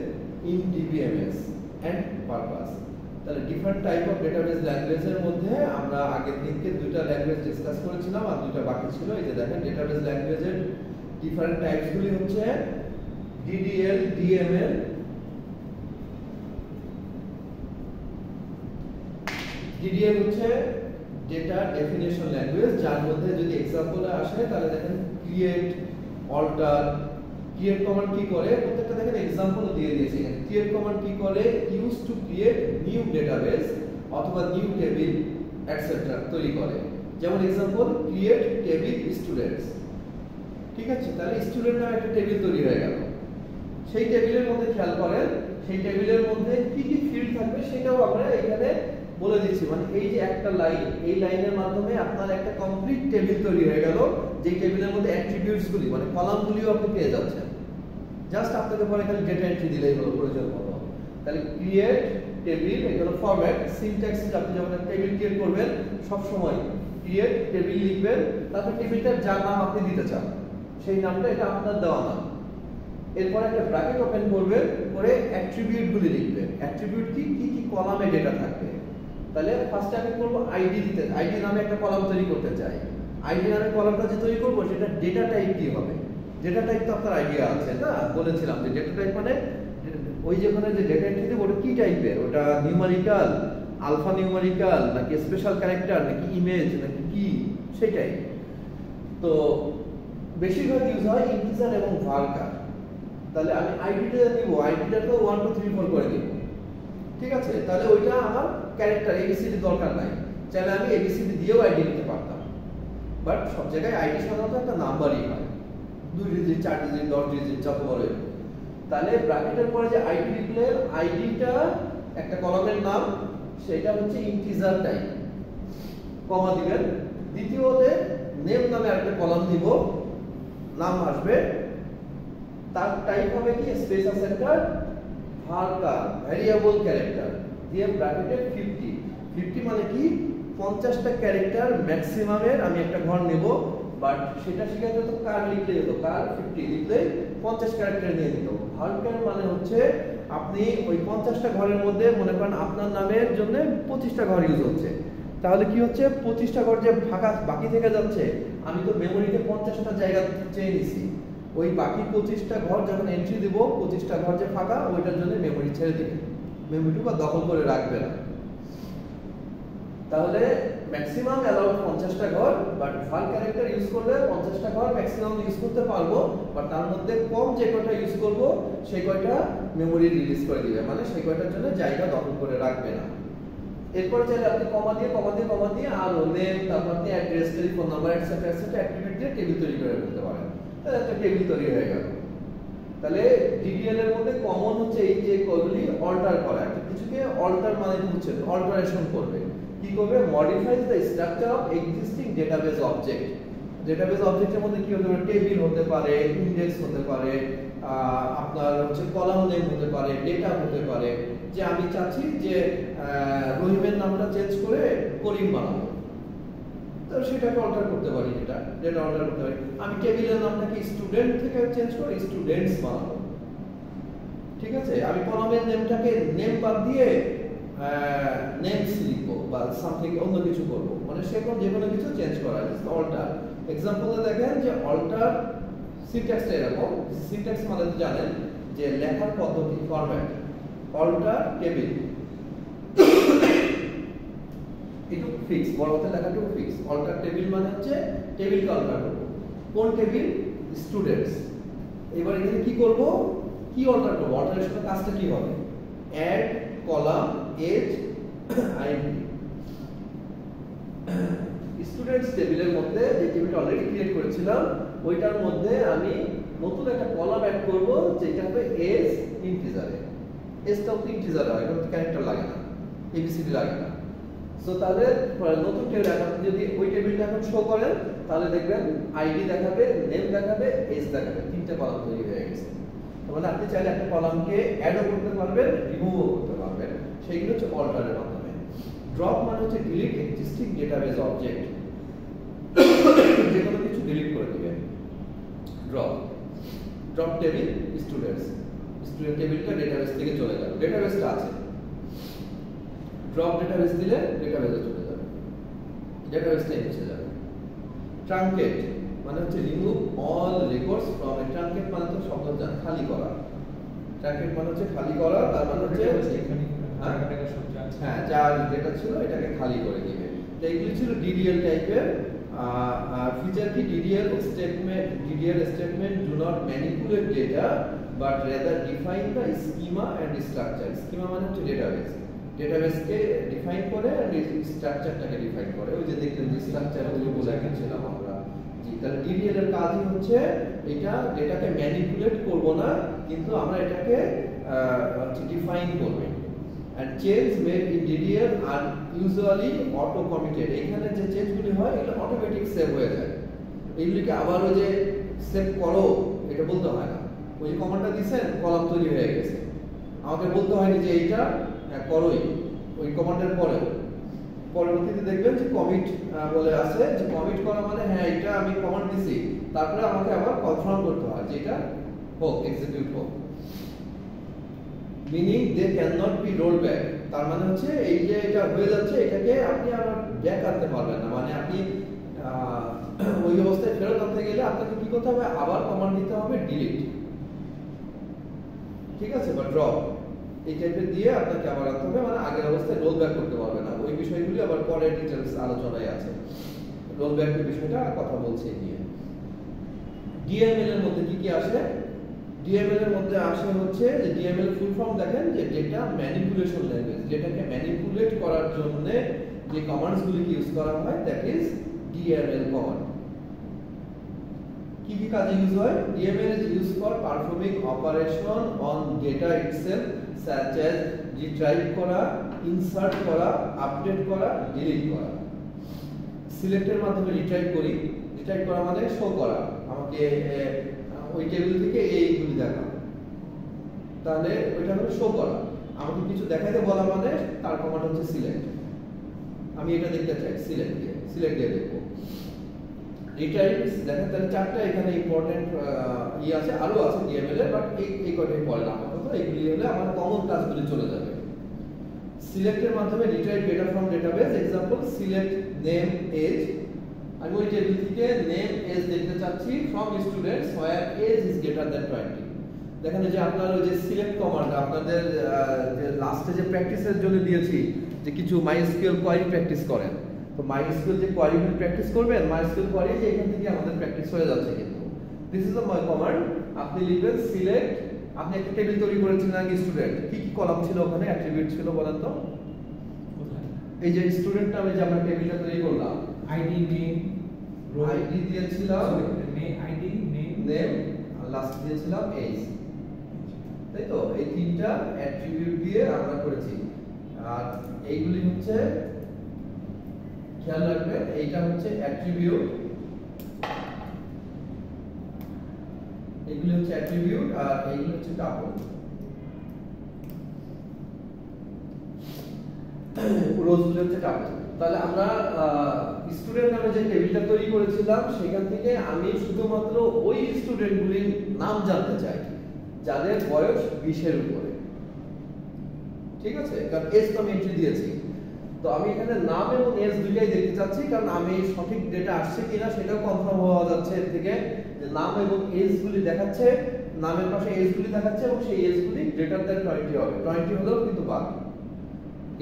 in DBMS and purpose. তাহলে ডিফারেন্ট টাইপ অফ ডেটাবেস ল্যাঙ্গুয়েজের মধ্যে আমরা আগের দিনকে দুইটা ল্যাঙ্গুয়েজ ডিসকাস করেছিলাম আর দুইটা বাকি ছিল। এই যে দেখেন ডেটাবেস ল্যাঙ্গুয়েজের ডিফারেন্ট টাইপস গুলি হচ্ছে DDL, DML, DDL হচ্ছে ডেটা ডেফিনেশন ল্যাঙ্গুয়েজ, যার মধ্যে যদি এক্সাম্পলে আসে তাহলে দেখেন ক্রিয়েট, অল্টার। ক্রিয়েট কমান্ড কি করে, প্রত্যেকটা দেখেন এক্সাম্পলও দিয়ে দিয়েছি এখানে। ক্রিয়েট কমান্ড কি করে, use to create new database অথবা নিউ টেবিল এটসেট্রা তৈরি করে। যেমন এক্সাম্পল ক্রিয়েট টেবিল স্টুডেন্টস, ঠিক আছে? তাহলে স্টুডেন্ট নামে একটা টেবিল তৈরি হয়ে গেল। সেই টেবিলের মধ্যে খেয়াল করেন সেই টেবিলের মধ্যে কি কি ফিল্ড থাকবে সেটাও আমরা এখানে বলে দিচ্ছি। মানে এই যে একটা লাইন, এই লাইনের মাধ্যমে আপনার একটা কমপ্লিট টেবিল তৈরি হয়ে গেল, যে টেবিলের মধ্যে অ্যাট্রিবিউটস গুলি মানে কলাম গুলিও আপনি পেয়ে যাচ্ছেন। জাস্ট আপনাকে পরে খালি ডেটা এন্ট্রি দিলেই হলো প্রয়োজন মতো। তাহলে ক্রিয়েট টেবিল, এটা হলো ফরম্যাট। সিনট্যাক্স আপনি যখন একটা টেবিল ক্রিয়েট করবেন সব সময় ক্রিয়েট টেবিল লিখবেন, তারপর টেবিলটার যার নাম আপনি দিতে চান সেই নামটা এটা আপনার দেওয়া নাম। এরপর একটা ব্র্যাকেট ওপেন করবেন, করে অ্যাট্রিবিউট গুলি লিখবেন। অ্যাট্রিবিউট কি কি কি কলামে ডেটা থাকবে। তাহলে ফার্স্টে আমি করব আইডি দিতে, আইডি নামে একটা কলাম তৈরি করতে চাই। আইডি নামে কলামটা যে তৈরি করব সেটা ডেটা টাইপ কি হবে। ডেটা টাইপ তো আপনার আইডিয়া আছে না, বলেছিলাম যে ডেটা টাইপ মানে ওই যেখানে যে ডেটা এন্ট্রি দেব ওটা কি টাইপের, ওটা নিউমেরিক্যাল, আলফা নিউমেরিক্যাল নাকি স্পেশাল ক্যারেক্টার নাকি ইমেজ নাকি কি সেটাই। তো বেশিরভাগ ইউজ হয় ইন্টিজার এবং ভার্কার। তাহলে আমি আইডিটা নিব, আইডিটা তো 1 2 3 4 করে দিব, ঠিক আছে? তাহলে ওইটা আমার ক্যারেক্টার এবিসিডি দরকার নাই, চাইলে আমি এবিসিডি দিয়েও আইডি নিতে পারতাম। বাট সব জায়গায় আইডি সাধারণত একটা নাম্বারই হয়, 2 ডিজিট 4 ডিজিট 10 ডিজিট যত বড়। তাহলে ব্র্যাকেটের পরে যে আইডি লিখলে আইডিটা একটা কলামের নাম, সেটা হচ্ছে ইন্টিজার টাইপ, কমা দিবেন। দ্বিতীয়তে নেম নামে একটা কলাম দিব, নাম আসবে, তার টাইপ হবে কি special centre varchar variable character দিয়ে ব্র্যাকেটে 50। 50 মানে কি 50টা ক্যারেক্টার ম্যাক্সিমামের আমি একটা ঘর নেব। বাট সেটা শিখাতে তো কার লিখলে হতো, কার 50 লিখলে 50 ক্যারেক্টার নিয়ে নিত। ভার্কার মানে হচ্ছে আপনি ওই 50টা ঘরের মধ্যে মনে করেন আপনার নামের জন্য 25টা ঘর ইউজ হচ্ছে, তাহলে কি হচ্ছে 25টা ঘর যে ফাঁকা বাকি থেকে যাচ্ছে, আমি তো মেমোরিতে 50টা জায়গা চেয়ে নিছি, ওই বাকি 25টা ঘর যখন এন্ট্রি দেব 25টা ঘর যে ফাঁকা ওইটার জন্য মেমোরি ছেড়ে দিবে, মেমোরিটুকু দখল করে রাখবে না। তাহলে ম্যাক্সিমাম অ্যালাউড 50টা ঘর, বাট ভাল ক্যারেক্টার ইউজ করলে 50টা ঘর ম্যাক্সিমাম ইউজ করতে পারবো, বাট তার মধ্যে কম যে কয়টা ইউজ করব সেই কয়টা মেমোরি রিলিজ করে দিবে, মানে সেই কয়টার জন্য জায়গা দখল করে রাখবে না। এরপর চাইলে আপনি কমা দিয়ে আর নেম, তারপর আপনি address, telephone number etcetera etcetera attribute দিয়ে টেবিল তৈরি করে ফেলতে পারেন। তাহলে একটা টেবিল তৈরি হয়ে গেল। তাহলে ডিডিএল এর মধ্যে কমন হচ্ছে এই যে কলগুলি অল্টার করা। একটা কিছুকে অল্টার মানে হচ্ছে অল্টারেশন করবে। কি করবে, modifies the structure of existing database object. Database অবজেক্টের মধ্যে কি হতে পারে, টেবিল হতে পারে, ইনডেক্স হতে পারে, আপনার হচ্ছে কলাম নেম হতে পারে, ডেটা হতে পারে। যে আমি চাচ্ছি যে রহিমের নামটা চেঞ্জ করে করিম বানাবো, তো সেটাকে অল্টার করতে পারি, ডেটা অল্টার করতে পারি। আমি টেবিলের নামটাকে স্টুডেন্ট থেকে চেঞ্জ করে স্টুডেন্টস বানাবো, ঠিক আছে? আমি কলামের নেমটাকে নেম বাদ দিয়ে নেমস লিখবো বা সামথিং অন্য কিছু করবো, মানে সেরকম যে কোনো কিছু চেঞ্জ করা যায়, অল্টার। এক্সাম্পলে দেখেন যে অল্টার সিনট্যাক্সটা এরকম। সিনট্যাক্স মানে তো জানেন যে লেখার পদ্ধতি, ফরম্যাট। অল্টার টেবিল একটু ফিক্স, বড় হাতের লেখাটুকু ফিক্স। অল্টার টেবিল মানে হচ্ছে টেবিলকে অল্টার করব। কোন টেবিল? স্টুডেন্টস। এবার এখানে কি করব, কি অল্টার করব, অল্টারেশনের কাজটা কি হবে? Add column age ID. Students টেবিলের মধ্যে যে টেবিলটা অলরেডি ক্রিয়েট করেছিলাম ওইটার মধ্যে আমি নতুন একটা কলাম অ্যাড করব যেটা হবে এজ ইন্টিজারে। এজটাও তো ইন্টিজারে হয়, কোনো ক্যারেক্টার লাগে না, এবিসিডি লাগে না। সো তাহলে নতুন টেবিল আপনি যদি ওই টেবিলটা এখন শো করেন তাহলে দেখবেন আইডি দেখাবে, নেম দেখাবে, এজ দেখাবে, তিনটা কলাম তৈরি হয়ে গেছে। তাহলে আপনি চাইলে একটা কলামকে অ্যাডও করতে পারবেন, রিমুভও করতে পারবেন, সেইগুলো হচ্ছে অল্টারের মাধ্যমে। ড্রপ মানে হচ্ছে ডিলিট এক্সিস্টিং ডেটাবেস অবজেক্ট, যে কোনো কিছু ডিলিট করে দিবেন। ড্রপ টেবিল স্টুডেন্টস, স্টুডেন্ট টেবিলটা ডেটাবেস থেকে চলে গেল, ডেটাবেসটা আছে ড্রপ ডেটাবেস দিলে ডেটাবেসে চলে যাবে, ডেটাবেসটা মুছে যাবে। ট্রাঙ্কেট মানে হচ্ছে remove all records from a, truncate মানে তো শব্দ জান খালি করা, ট্রাঙ্কেট মানে হচ্ছে খালি করা, তার মানে হচ্ছে হ্যাঁ যার ডেটা ছিল এটাকে খালি করে দিবে। তো এগুলি ছিল ডিডিএল টাইপের ফিচার কি, DDL statement do not manipulate data but rather define the schema and structure. Schema মানে হচ্ছে ডেটাবেস, ডেটাবেসকে ডিফাইন করে আর স্ট্রাকচারটাকে ডিফাইন করে। ওই যে দেখলেন যে স্ট্রাকচারগুলো বলে রেখেছিলাম আমরা। জি, তাহলে ডিডিএল এর কাজই হচ্ছে এটা ডেটাকে ম্যানিপুলেট করব না, কিন্তু আমরা এটাকে ডিফাইন করব। and change made in DDL are usually auto committed, এখানে যে চেঞ্জগুলি হয় এগুলো অটোমেটিক সেভ হয়ে যায়, এগুলিকে আবার ওই যে সেভ করো এটা বলতে হয় না। ওই যে কমান্ডটা দিয়েছেন কলাম তৈরি হয়ে গেছে, আমাকে বলতে হয়নি যে এইটা করোই, ওই কমান্ডের পরেও পরবর্তীতে দেখবেন যে কমিট বলে আছে, যে কমিট করা মানে হ্যাঁ এটা আমি কমান্ড দিছি, তারপরে আমাকে আবার কনফার্ম করতে হয় যে এটা হোক, এক্সিকিউট হোক। Meaning they can not be roll back, তার মানে হচ্ছে এই যে এটা হয়ে যাচ্ছে এটাকে আপনি আবার ব্যাক আনতে পারবেন না, মানে আপনি ওই অবস্থায় ফেরত আনতে গেলে আপনাকে কি করতে হবে, আবার কমান্ড দিতে হবে ডিলিট, ঠিক আছে, বা ড্রপ এই টাইপের দিয়ে আপনাকে আবার আনতে হবে, মানে আগের অবস্থায় রোল ব্যাক করতে পারবে না। ওই বিষয়গুলি আবার পরের ডিটেইলস আলোচনায় আছে, রোল ব্যাকের বিষয়টা কথা বলছি নিয়ে। ডিএমএল এর মধ্যে কি কি আসে, ডিএমএল এর মধ্যে আসে হচ্ছে যে ডিএমএল ফুল ফর্ম দেখেন যে ডেটা ম্যানিপুলেশন ল্যাঙ্গুয়েজ, ডেটাকে ম্যানিপুলেট করার জন্য যে কমান্ডস গুলি ইউজ করা হয় দ্যাট ইজ ডিএমএল কমান্ড। কি কি কাজে ইউজ হয়, DML is use for performing operation on data itself such as retrieve করা, ইনসার্ট করা, আপডেট করা, ডিলিট করা। সিলেক্টের মাধ্যমে রিট্রাইভ করি, রিট্রাইভ করা মানে শো করা, আমাকে ওই টেবিল থেকে এইগুলি দেখা, তাহলে ওইটা হলো শো করা। আমাকে কিছু দেখাতে বলা মানে তার কমান্ড হচ্ছে সিলেক্ট, আমি এটা দেখতে চাই সিলেক্ট দিয়ে দেখবো। রিট্রাইভ দেখেন তাহলে চারটা এখানে ইম্পর্টেন্ট আছে, আরো আছে ডিএমএল এর, বাট এই কয়টাই পড়ে না আপাতত, এইগুলি হলে আমার কমন কাজগুলি চলে যাবে। সিলেক্টের মাধ্যমে retrieve data from database, example select name age, আমি ওই টেবিল থেকে নেম এজ দেখতে চাচ্ছি from students where age is greater than 20। দেখেন যে আপনার ওই যে সিলেক্ট কমান্ড আপনাদের যে লাস্টে যে প্র্যাকটিসের জন্য দিয়েছি যে কিছু মাইএসকিউএল কোয়েরি প্র্যাকটিস করেন, তো মাইএসকিউএল যে কোয়েরিগুলো প্র্যাকটিস করবেন, মাইএসকিউএল কোয়েরি যে এখান থেকে আমাদের প্র্যাকটিস হয়ে যাচ্ছে, কিন্তু দিস ইজ দ্য কমান্ড। আপনি লিখবেন সিলেক্ট, আপনি একটা টেবিল তৈরি করেছেন আগে স্টুডেন্ট, কি কি কলাম ছিল ওখানে, অ্যাট্রিবিউট ছিল বলেন তো, এই যে স্টুডেন্ট নামে যে আমরা টেবিলটা তৈরি করলাম, আইডি নেম আইডি দিয়েছিলাম, আইডি নেম আর লাস্ট দিয়েছিলাম এজ, তাই তো, এই তিনটা অ্যাট্রিবিউট দিয়ে আমরা করেছি। আর এইগুলি হচ্ছে খেয়াল রাখবেন, এইটা হচ্ছে অ্যাট্রিবিউট, এইগুলি হচ্ছে অ্যাট্রিবিউট আর এইগুলি হচ্ছে টাপল, রোজগুলি হচ্ছে টাপল। তাহলে আমরা স্টুডেন্ট নামে যে টেবিলটা তৈরি করেছিলাম সেখান থেকে আমি শুধুমাত্র ওই স্টুডেন্টগুলির নাম জানতে চাই যাদের বয়স 20 এর উপরে, ঠিক আছে, কারণ এজ তো আমি এন্ট্রি দিয়েছি, তো আমি এখানে নাম এবং এজ দুইটাই দেখতে চাচ্ছি, কারণ আমি সঠিক ডেটা আসছে কিনা সেটাও কনফার্ম হওয়া যাচ্ছে এর থেকে, যে নাম এবং এজ গুলি দেখাচ্ছে, নামের পাশে এজ গুলি দেখাচ্ছে এবং সেই এজ গুলি গ্রেটার দ্যান 20 হবে, 20 হলেও কিন্তু বাদ।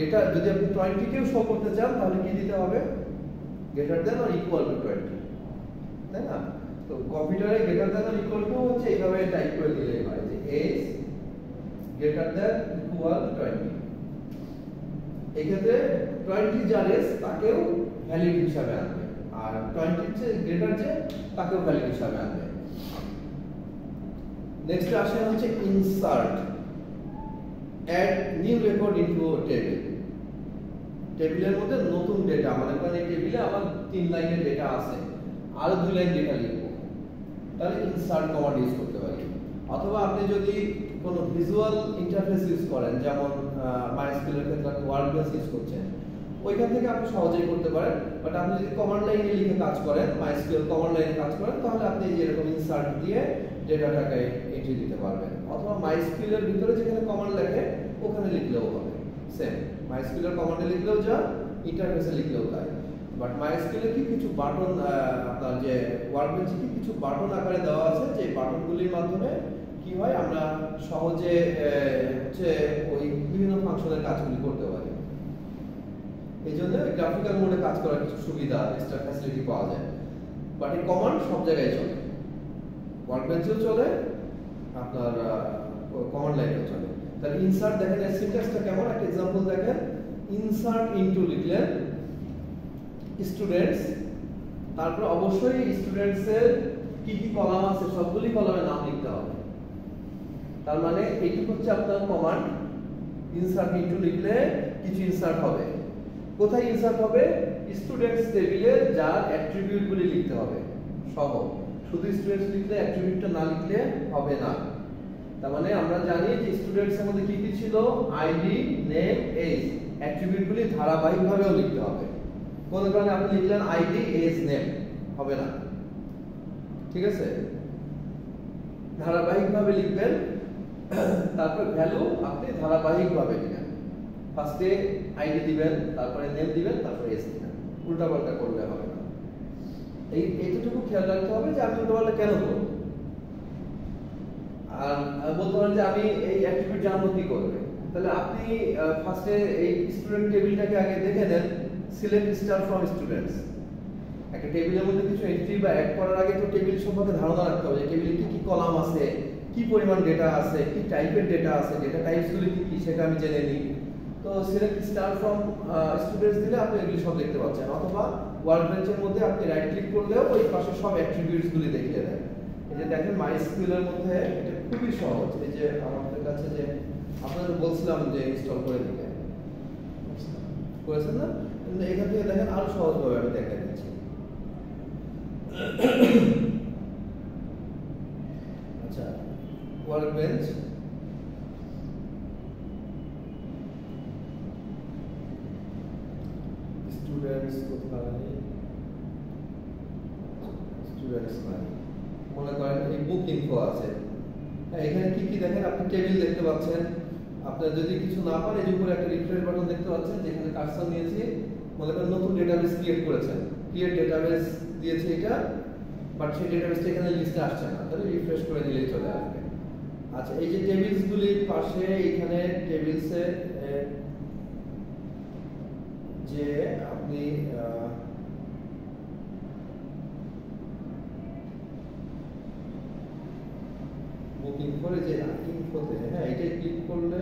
এটা যদি আপনি 20 কেও শো করতে চান তাহলে কি দিতে হবে, greater than or equal to 20, তাই না? তো কম্পিউটারে greater than or equal to হচ্ছে এইভাবে টাইপ করে দিলেই হয় যে এজ গ্রেটার দ্যান ইকুয়াল 20। এই ক্ষেত্রে 20 যার এজ তাকেও ভ্যালিড হিসাবে আনবে, আর 20 চেয়ে গ্রেটার যে তাকেও ভ্যালিড হিসাবে আনবে। নেক্সট আসে হচ্ছে insert, add new record into table, টেবিলের মধ্যে নতুন ডেটা, মানে এই টেবিলে আমার 3 লাইনের ডেটা আছে, আরো 2 লাইন ডেটা লিখবো, তাহলে ইনসার্ট কমান্ড ইউজ করতে পারি। অথবা আপনি যদি কোনো ভিজুয়াল ইন্টারফেস ইউজ করেন, যেমন মাইএসকিউএল এর ক্ষেত্রে ওয়ার্ডপ্রেস ইউজ করছেন, ওইখান থেকে আপনি সহজেই করতে পারেন। বাট আপনি যদি কমান্ড লাইনে লিখে কাজ করেন, মাইএসকিউএল কমান্ড লাইনে কাজ করেন, তাহলে আপনি এরকম ইনসার্ট দিয়ে ডেটাটাকে এন্ট্রি দিতে পারবেন। অথবা মাইএসকিউএল এর ভিতরে যেখানে কমান্ড লেখে ওখানে লিখলেও হবে, সেম MySQL কমান্ডে লিখলেও যা ইন্টারফেসে লিখলেও তাই বাট MySQL কি কিছু বাটন আপনার যে ওয়ার্কবেঞ্চে কি কিছু বাটন আকারে দেওয়া আছে যে বাটনগুলির মাধ্যমে কি হয় আমরা সহজে হচ্ছে ওই বিভিন্ন ফাংশনের কাজগুলি করতে পারি এইজন্য গ্রাফিক্যাল মোডে কাজ করার কিছু সুবিধা এক্সট্রা ফ্যাসিলিটি পাওয়া যায় বাট এই কমান্ড সব জায়গায় চলে ওয়ার্কবেঞ্চেও চলে আপনার কমান্ড লাইনেও চলে তাহলে ইনসার্ট দেখেন এর সিনট্যাক্সটা কেমন একটা एग्जांपल দেখেন ইনসার্ট ইনটু লিখলেন স্টুডেন্টস তারপর অবশ্যই স্টুডেন্টস এর কি কি কলাম আছে সবগুলি কলামের নাম লিখতে হবে তার মানে এটি হচ্ছে আপনার কমান্ড ইনসার্ট ইনটু লিখলে কিছু ইনসার্ট হবে কোথায় ইনসার্ট হবে স্টুডেন্টস টেবিলে যার অ্যাট্রিবিউটগুলি লিখতে হবে সহ শুধু স্টুডেন্টস লিখলে অ্যাট্রিবিউটটা না লিখলে হবে না তার মানে আমরা জানি যে স্টুডেন্টস এর মধ্যে কি কি ছিল আইডি নেম এজ অ্যাট্রিবিউটগুলি ধারাবাহিকভাবেও লিখতে হবে কোন কারণে আপনি লিখলেন আইডি এজ নেম হবে না ঠিক আছে ধারাবাহিকভাবে লিখবেন তারপর ভ্যালু আপনি ধারাবাহিকভাবে দিবেন ফার্স্টে আইডি দিবেন তারপরে নেম দিবেন তারপরে এজ দিবেন উল্টাপাল্টা করলে হবে না এইটুকু খেয়াল রাখতে হবে যে আমি উল্টাপাল্টা কেন করব আর বলতে পারেন যে আমি এই অ্যাট্রিবিউট জানবো কি করবে তাহলে আপনি ফার্স্টে এই স্টুডেন্ট টেবিলটাকে আগে দেখে নেন সিলেক্ট স্টার ফ্রম স্টুডেন্টস একটা টেবিলের মধ্যে কিছু এন্ট্রি বা অ্যাড করার আগে তো টেবিল সম্পর্কে ধারণা রাখতে হবে যে টেবিলে কি কি কলাম আছে কি পরিমাণ ডেটা আছে কি টাইপের ডেটা আছে ডেটা টাইপসগুলি কি কি সেটা আমি জেনে নিই তো সিলেক্ট স্টার ফ্রম স্টুডেন্টস দিলে আপনি এগুলি সব দেখতে পাচ্ছেন অথবা ওয়ার্কবেঞ্চের মধ্যে আপনি রাইট ক্লিক করলেও ওই পাশে সব অ্যাট্রিবিউটসগুলি দেখিয়ে দেয় এই যে দেখেন MySQL এর মধ্যে এটা খুবই সহজ এই যে আমাদের কাছে যে আপনাদের বলছিলাম যে ইনস্টল করে দিতে করেছেন না কিন্তু এখান থেকে দেখেন আরো সহজভাবে আমি দেখাই দিচ্ছি আচ্ছা ওয়ার্কবেঞ্চ স্টুডেন্টস কোথায় স্টুডেন্টস নাই মনে করেন এই বুক ইনফো আছে এখানে কি কি দেখেন আপনি টেবিল দেখতে পাচ্ছেন আপনার যদি কিছু না পারেন এই উপরে একটা রিফ্রেশ বাটন দেখতে পাচ্ছেন যেখানে কার্সর নিয়েছি মনে করেন নতুন ডেটাবেস ক্রিয়েট করেছেন ক্রিয়েট ডেটাবেস দিয়েছে এটা বাট সেই ডেটাবেসটা এখানে লিস্টে আসছে না তাহলে রিফ্রেশ করে দিলেই চলে আসবে আচ্ছা এই যে টেবিলসগুলির পাশে এখানে টেবিলসে যে আপনি বুকিং করে যে ইনফোতে হ্যাঁ এটাই ক্লিক করলে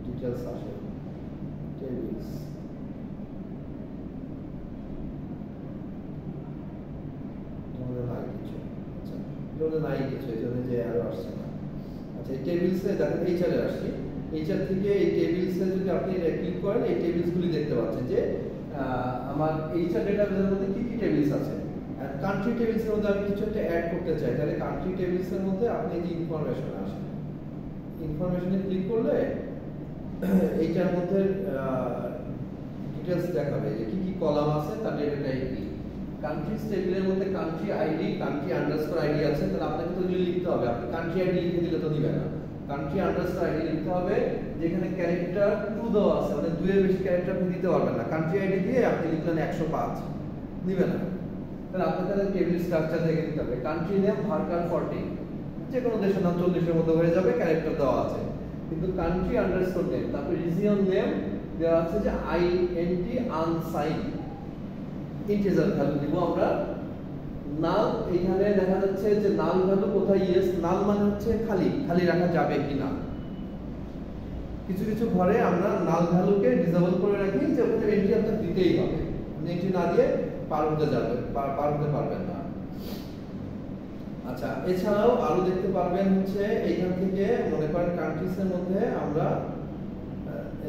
ডিটেইলস আসে টেবিলস নাই কিছু এই জন্য যে আরো আসছে না আচ্ছা এই টেবিলসে দেখেন এইচআরে আসছি এইচআর থেকে এই টেবিলসে যদি আপনি ক্লিক করেন এই টেবিলসগুলি দেখতে পাচ্ছেন যে আমার এইচআর ডেটাবেসের মধ্যে কি কি টেবিলস আছে আর কান্ট্রি টেবিলসের মধ্যে আমি কিছু একটা অ্যাড করতে চাই তাহলে কান্ট্রি টেবিলসের মধ্যে আপনি এই যে ইনফরমেশন আসে ইনফরমেশনে ক্লিক করলে এইটার মধ্যে ডিটেইলস দেখাবে যে কি কি কলাম আছে তার ডেটা টাইপ কি কান্ট্রিজ টেবিলের মধ্যে country ID country underscore ID আছে তাহলে আপনাকে তো এগুলো লিখতে হবে আপনি কান্ট্রি আইডি লিখে দিলে তো দিবে না কান্ট্রি আন্ডারস্কোর আইডি লিখতে হবে যেখানে ক্যারেক্টার 2 দেওয়া আছে মানে 2 এর বেশি ক্যারেক্টার আপনি দিতে পারবেন না কান্ট্রি আইডি দিয়ে আপনি লিখলেন 105 দিবে না তাহলে আপনাকে তাহলে টেবিল স্ট্রাকচার থেকে দিতে হবে কান্ট্রি নেম ভার্কার 40 যে কোনো দেশের নাম 40 এর মধ্যে হয়ে যাবে ক্যারেক্টার দেওয়া আছে কিন্তু কান্ট্রি আন্ডারস্কোর নেম তারপর রিজিয়ন নেম দেওয়া আছে যে INT আনসাইন ইন্টিজার ভ্যালু দিব আমরা নাল এখানে দেখা যাচ্ছে যে নাল ভ্যালু কোথায় ইয়েস নাল মানে হচ্ছে খালি খালি রাখা যাবে কিনা কিছু কিছু ঘরে আমরা নাল ভ্যালুকে ডিসেবল করে রাখি যে ওখানে এন্ট্রি আপনাকে দিতেই হবে এন্ট্রি না দিয়ে পার হতে যাবে পার হতে পারবেন না আচ্ছা এছাড়াও আরো দেখতে পারবেন হচ্ছে এইখান থেকে মনে করেন কান্ট্রিজ এর মধ্যে আমরা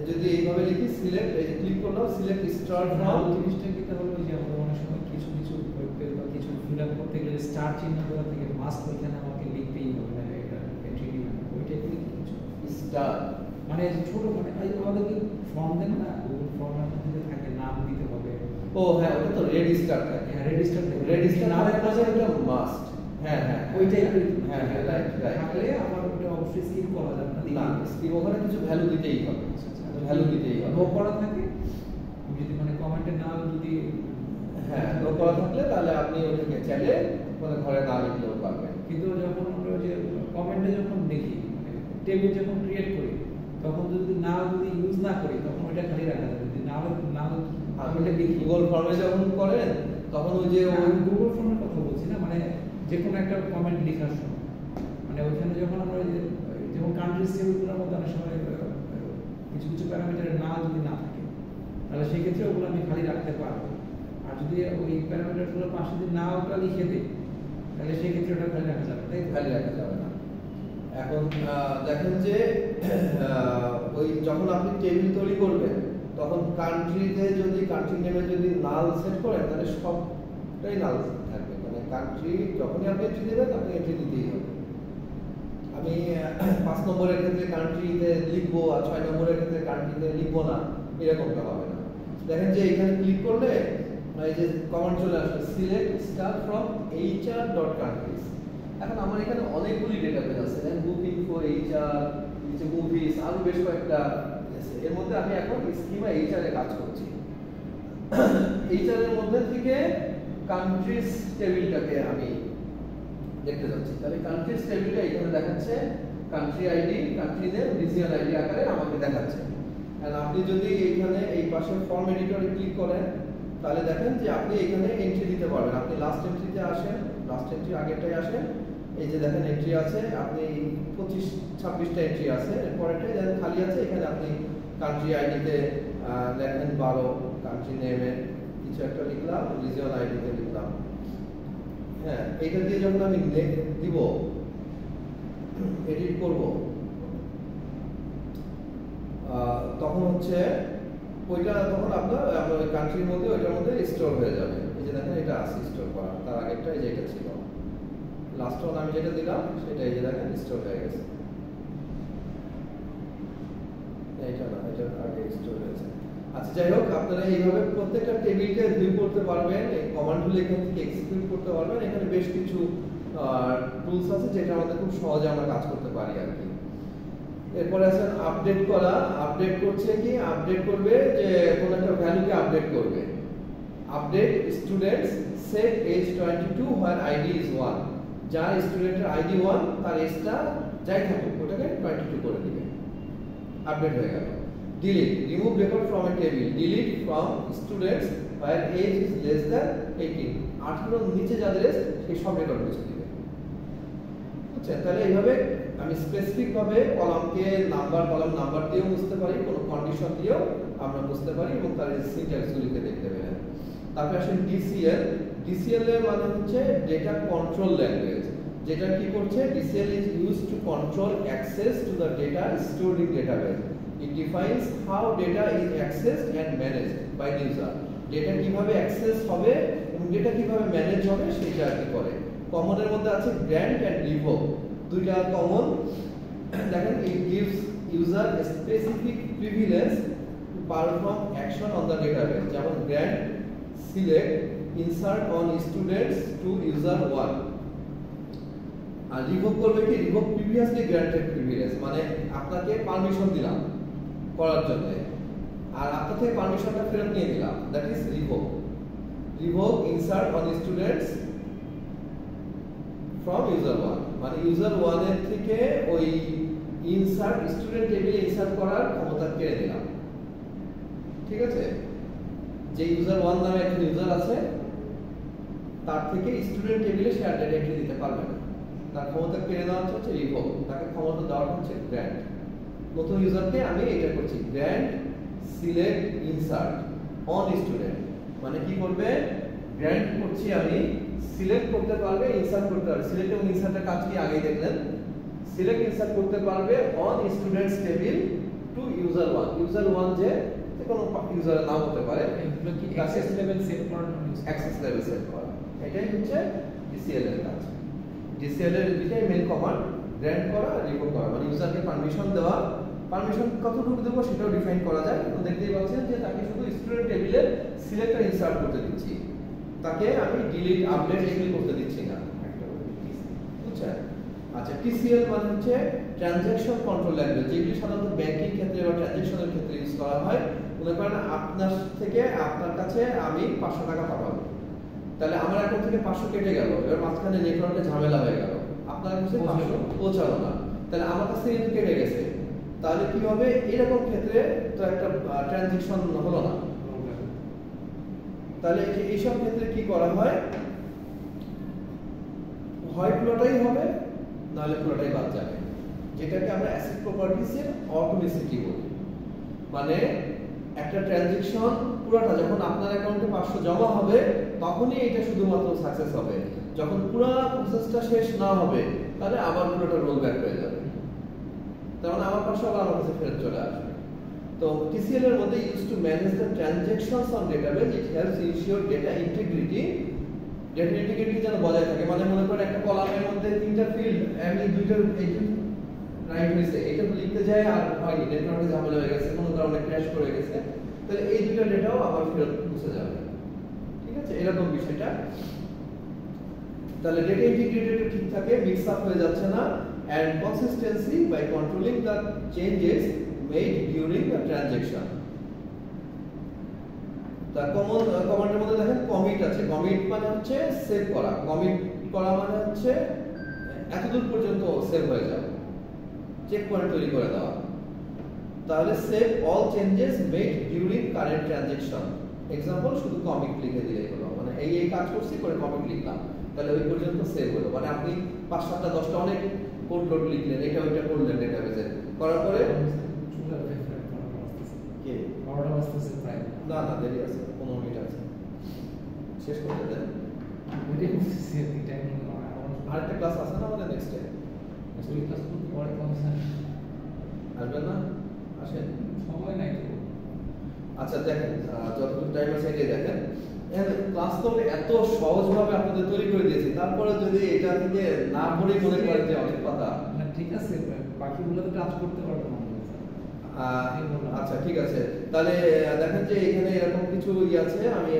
যদি এইভাবে লিখি সিলেক্ট এই যে ক্লিক করলাম সিলেক্ট স্টার ফ্রম জিনিসটা কি তাহলে যে আমরা অনেক সময় কিছু কিছু করতে বা কিছু ফিল আপ করতে গেলে স্টার চিহ্ন দেওয়া থেকে মাস্ট ওইখানে আমাকে লিখতেই হবে না এটা এন্ট্রি দিবেন ওইটা কি কিছু স্টার মানে ছোট মানে আমাদের কি ফর্ম দেন না গুগল ফর্মের মধ্যে থাকে নাম দিতে হবে ও হ্যাঁ ওটা তো রেজিস্টার থাকে হ্যাঁ রেজিস্টার রেজিস্টার নামের কাছে এটা মাস্ট হ্যাঁ হ্যাঁ ওইটাই হ্যাঁ হ্যাঁ রাইট রাইট থাকলে আমার ওটা অবশ্যই স্কিপ করা যাবে না। না স্কিপ ওখানে কিছু ভ্যালু দিতেই হবে, ভ্যালু দিতেই হবে। নো করা থাকে যদি মানে কমেন্টে না যদি হ্যাঁ নো করা থাকলে তাহলে আপনি ওটাকে চাইলে মানে ঘরে না লিখলেও পারবেন। কিন্তু যখন আমরা যে কমেন্টে যখন দেখি টেবিল যখন ক্রিয়েট করি তখন যদি ইউজ না করি তখন ওটা খালি রাখা যাবে। যদি না আপনি গুগল ফর্মে যখন করেন তখন ওই যে গুগল ফর্মের কথা বলছি না, মানে যে কোনো একটা কমেন্ট লেখার সময় মানে ওইখানে যখন আমরা যেমন কান্ট্রিজ টেবিলগুলোর মধ্যে অনেক সময় কিছু কিছু প্যারামিটার যদি না থাকে তাহলে সেই ক্ষেত্রে ওগুলো আমি খালি রাখতে পারবো। আর যদি ওই প্যারামিটারগুলো পাশে যদি না ওটা লিখে দিই তাহলে সেই ক্ষেত্রে ওটা খালি রাখা যাবে, তাই খালি রাখা যাবে না। এখন দেখেন যে ওই যখন আপনি টেবিল তৈরি করবেন তখন কান্ট্রিতে যদি কান্ট্রি নেমে যদি নাল সেট করেন তাহলে সবটাই নাল থাকবে, মানে কান্ট্রি যখনই আপনি এন্ট্রি দেবেন আপনি এন্ট্রি দিতেই হবে। আমি 5 নম্বরের ক্ষেত্রে কান্ট্রিতে লিখবো আর 6 নম্বরের ক্ষেত্রে কান্ট্রিতে লিখবো না, এরকমটা হবে না। দেখেন যে এখানে ক্লিক করলে এই যে কমান্ড চলে আসবে সিলেক্ট স্টার ফ্রম hr.countries। এখন আমার এখানে অনেকগুলি ডেটাবেস আছে, যেমন বুকিংফো, এইচআর, নিচে মুভিস, আরো বেশ কয়েকটা আছে। এর মধ্যে আমি এখন স্কিমা এইচআর এ কাজ করছি। এইচআর এর মধ্যে থেকে কান্ট্রিজ টেবিলটাকে আমি দেখতে যাচ্ছি। তাহলে কান্ট্রিজ টেবিলটা এখানে দেখাচ্ছে country ID, country name, region ID আকারে আমাকে দেখাচ্ছে। আর আপনি যদি এখানে এই পাশে ফর্ম এডিটরে ক্লিক করেন তাহলে দেখেন যে আপনি এখানে এন্ট্রি দিতে পারবেন। আপনি লাস্ট এন্ট্রিতে আসেন, লাস্ট এন্ট্রি আগেরটাই আসেন, এই যে দেখেন এন্ট্রি আছে, আপনি 25-26টা এন্ট্রি আছে, পরেরটা যেন খালি আছে এখানে আপনি কান্ট্রি আইডিতে লেখেন 12, কান্ট্রি নেমে কিছু একটা লিখলাম, রিজিয়ন আইডিতে লিখলাম। হ্যাঁ এটা দিয়ে যখন আমি দিব এডিট করব তখন হচ্ছে ওইটা তখন আপনার ওই কান্ট্রির মধ্যে ওইটার মধ্যে স্টোর হয়ে যাবে। এই যে দেখেন এটা আছে স্টোর করা, তার আগেরটা এই যে এটা ছিল, লাস্ট ওয়ান আমি যেটা দিলাম সেটা এই যে দেখেন স্টোর হয়ে গেছে। এইটা না, এটা আগে স্টোর হয়েছে। আচ্ছা যাই হোক, আপনারা এইভাবে প্রত্যেকটা টেবিলকে ভিউ করতে পারবেন, এই কমান্ডগুলো এখান থেকে এক্সিকিউট করতে পারবেন। এখানে বেশ কিছু টুলস আছে যেটা আমাদের খুব সহজে আমরা কাজ করতে পারি আর কি। এরপরে আছে আপডেট করা। আপডেট করছে কি, আপডেট করবে যে কোন একটা ভ্যালুকে আপডেট করবে। Update students set age 22 where id is 1। যার স্টুডেন্টের আইডি 1 তার এজটা যাই থাকুক ওটাকে 22 করে দিবে, আপডেট হয়ে গেল। Delete, remove record from a table, delete from students where age is less than 18। 18 এর নিচে যাদের এজ সেই সব রেকর্ড মুছে দিবে। আচ্ছা তাহলে এইভাবে আমি স্পেসিফিক ভাবে কলামকে কলাম নাম্বার দিয়েও বুঝতে পারি, কোনো কন্ডিশন দিয়েও আমরা বুঝতে পারি এবং তার সিনট্যাক্স গুলিকে দেখতে পারি। তারপরে আসেন ডিসিএল। ডিসিএল এর মানে হচ্ছে ডেটা কন্ট্রোল ল্যাঙ্গুয়েজ, যেটা কি করছে, DCL is used to control access to the data stored in database. It defines how data is accessed and managed by the user. Data কিভাবে অ্যাক্সেস হবে এবং ডেটা কিভাবে ম্যানেজ হবে সেটা আর কি করে। কমনের মধ্যে আছে গ্র্যান্ট এন্ড রিভোক, দুইটা কমন। দেখেন it gives user specific privilege to perform action on the database, যেমন grant select insert on students to user 1। আর রিভোক করবে কি, রিভোক প্রিভিয়াসলি গ্র্যান্টেড প্রিভিলেজ, মানে আপনাকে পারমিশন দিলাম করার জন্য আর আপনার থেকে পারমিশনটা ফেরত নিয়ে দিলাম, that is revoke. Revoke insert on students from user 1, মানে ইউজার 1 এর থেকে ওই ইনসার্ট স্টুডেন্ট টেবিলে ইনসার্ট করার ক্ষমতা কেড়ে নিলাম। ঠিক আছে, যে ইউজার 1 নামে একটা ইউজার আছে তার থেকে স্টুডেন্ট টেবিলে সে আর ডেটা এন্ট্রি দিতে পারবে না, তার ক্ষমতা কেড়ে নেওয়া হচ্ছে রিভোক, তাকে ক্ষমতা দেওয়া হচ্ছে গ্র্যান্ট। নতুন ইউজারকে আমি এটা করছি grant select insert on student, মানে কি করবে, গ্র্যান্ট করছি আমি, সিলেক্ট করতে পারবে, ইনসার্ট করতে পারবে। সিলেক্ট এবং ইনসার্টের কাজ কি আগেই দেখলেন। সিলেক্ট ইনসার্ট করতে পারবে on students table to user 1। User 1 যে কোনো ইউজারের নাম হতে পারে, এগুলো কি অ্যাক্সেস লেভেল সেট করার জন্য, অ্যাক্সেস লেভেল সেট করা, এটাই হচ্ছে ডিসিএল এর কাজ। ডিসিএল এর দুইটাই মেইন কমান্ড, গ্র্যান্ট করা, রিভোক করা, মানে ইউজারকে পারমিশন দেওয়া। পারমিশন কতটুকু দেবো সেটাও ডিফাইন করা যায়। তো দেখতেই পাচ্ছেন যে তাকে শুধু স্টুডেন্ট টেবিলে সিলেক্ট আর ইনসার্ট করতে দিচ্ছি, তাকে আমি ডিলিট আপডেট এগুলি করতে দিচ্ছি না, বুঝছেন। আচ্ছা, TCL মানে হচ্ছে ট্রানজ্যাকশন কন্ট্রোল ল্যাঙ্গুয়েজ, যেগুলি সাধারণত ব্যাংকিং ক্ষেত্রে বা ট্রানজ্যাকশনের ক্ষেত্রে ইউজ করা হয়। মনে করেন আপনার থেকে আপনার কাছে আমি 500 টাকা পাঠাবো, তাহলে আমার অ্যাকাউন্ট থেকে 500 কেটে গেল, এবার মাঝখানে নেটওয়ার্কে ঝামেলা হয়ে গেল, আপনার কাছে 500 পৌঁছালো না, তাহলে আমার কাছ থেকে কিন্তু কেটে গেছে, তাহলে কি হবে? এরকম ক্ষেত্রে তো একটা ট্রানজ্যাকশন হলো না। তাহলে এইসব ক্ষেত্রে কি করা হয়? হয় পুরোটাই হবে, নাহলে পুরোটাই বাদ যাবে, যেটাকে আমরা অ্যাসেট প্রপার্টিজের অটোমেসিটি বলি। মানে একটা ট্রানজ্যাকশন পুরোটা যখন আপনার অ্যাকাউন্টে 500 জমা হবে, তখনই এটা শুধুমাত্র সাকসেস হবে। যখন পুরো প্রসেসটা শেষ না হবে, তাহলে আবার পুরোটা রোল ব্যাক হয়ে যাবে, তখন আমার 500 আবার আমার কাছে ফেরত চলে আসবে। তো TCL এর মধ্যে use to manage the transactions on database, it helps ensure data integrity. Data integrity যেন বজায় থাকে, মানে মনে করেন একটা কলামের মধ্যে 3টা ফিল্ড, আমি 2টা রাইট হয়েছে, এটা লিখতে যায় আর হয়নি, নেটওয়ার্কে ঝামেলা হয়ে গেছে, কোনো কারণে ক্র্যাশ করে গেছে, তাহলে এই 2টা ডেটাও আবার ফেরত পৌঁছে যাবে। ঠিক আছে, এরকম বিষয়টা। তাহলে ডেটা ইন্টিগ্রিটি ঠিক থাকে, মিক্স আপ হয়ে যাচ্ছে না, and consistency by controlling the changes made during the transaction. The কমান্ডের মধ্যে দেখেন কমিট আছে। কমিট মানে হচ্ছে সেভ করা, কমিট করা মানে হচ্ছে এতদূর পর্যন্ত সেভ হয়ে যাবে, চেক পয়েন্ট তৈরি করে দেওয়া। তাহলে save all changes made during current transaction. Example শুধু কমিট লিখে দিলেই হলো, মানে এই কাজ করছি করে কমিট লিখলাম, তাহলে ওই পর্যন্ত সেভ হলো। মানে আপনি 5, 7টা 10টা অনেক কোড লোড লিখলেন, এটা ওইটা করলেন ডেটাবেসে, করার পরে কে 12টা বাজতেছে প্রায়, না না দেরি আছে, 15 মিনিট আছে, শেষ করতে দেন। ওইটাই বুঝতেছি টাইম আরেকটা ক্লাস আছে না আমাদের নেক্সট ডে, ওই ক্লাস করতে পরে কনসার্ন আসবেন না? আসেন, সময় নাই তো। আচ্ছা দেখেন, যতটুকু টাইম আছে এটাই দেখেন। ক্লাস তো এত সহজভাবে আপনাদের তৈরি করে দিয়েছি, তারপরে যদি এটা থেকে না পড়ে মনে করেন যে অনেক কথা, না ঠিক আছে, বাকিগুলো তো কাজ করতে পারবো না। আচ্ছা ঠিক আছে, তাহলে দেখেন যে এখানে এরকম কিছু আছে, আমি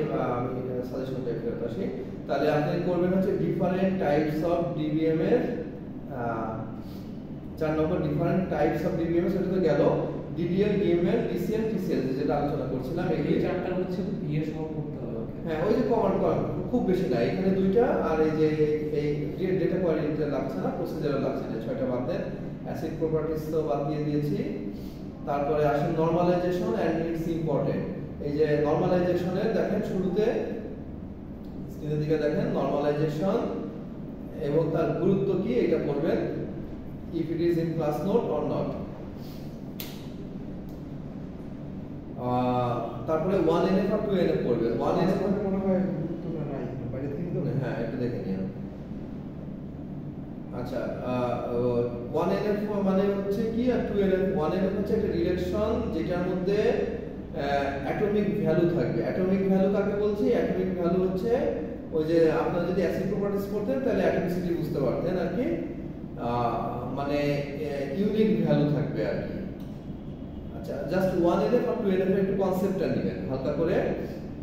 সাজেশন টাইপ করতে আসি। তাহলে আপনি করবেন হচ্ছে ডিফারেন্ট টাইপস অফ ডিবিএম এর 4 নম্বর ডিফারেন্ট টাইপস অফ ডিবিএম, সেটা তো গেল। ডিডিএল, ডিএমএল, ডিসিএল, টিসিএল যেটা আলোচনা করছিলাম, এই চারটা হচ্ছে ইয়ে সহ করতে হবে। হ্যাঁ, ওই যে কমান্ড খুব বেশি না, এখানে 2টা, আর এই যে এই ডেটা কোয়ালিটিতে লাগছে না, প্রসিজারে লাগছে না, 6টা বাদ দেন। অ্যাসিড প্রপার্টিজ তো বাদ দিয়ে দিয়েছি। তারপরে আসেন নরমালাইজেশন এন্ড ইটস ইম্পর্টেন্ট। এই যে নরমালাইজেশনের দেখেন শুরুতে স্ক্রিনের দিকে দেখেন নরমালাইজেশন এবং তার গুরুত্ব কি এটা পড়বেন, if it is in class note or not. তারপরে 1NF আর 2NF পড়বেন। 1NF মনে হয় গুরুত্বটা নাই, বাইরে থেকে তো হ্যাঁ একটু দেখে নিন। আচ্ছা, 1NF মানে হচ্ছে কি আর 2NF? 1NF হচ্ছে একটা রিলেশন যেটার মধ্যে অ্যাটমিক ভ্যালু থাকবে। অ্যাটমিক ভ্যালু কাকে বলছি? অ্যাটমিক ভ্যালু হচ্ছে ওই যে আপনারা যদি অ্যাসিড প্রপার্টিজ পড়তেন তাহলে অ্যাটমিসিটি বুঝতে পারতেন আর কি, মানে ইউনিক ভ্যালু থাকবে আর কি। আচ্ছা, জাস্ট 1NF আর 2NF এর একটু কনসেপ্টটা নেবেন হালকা করে।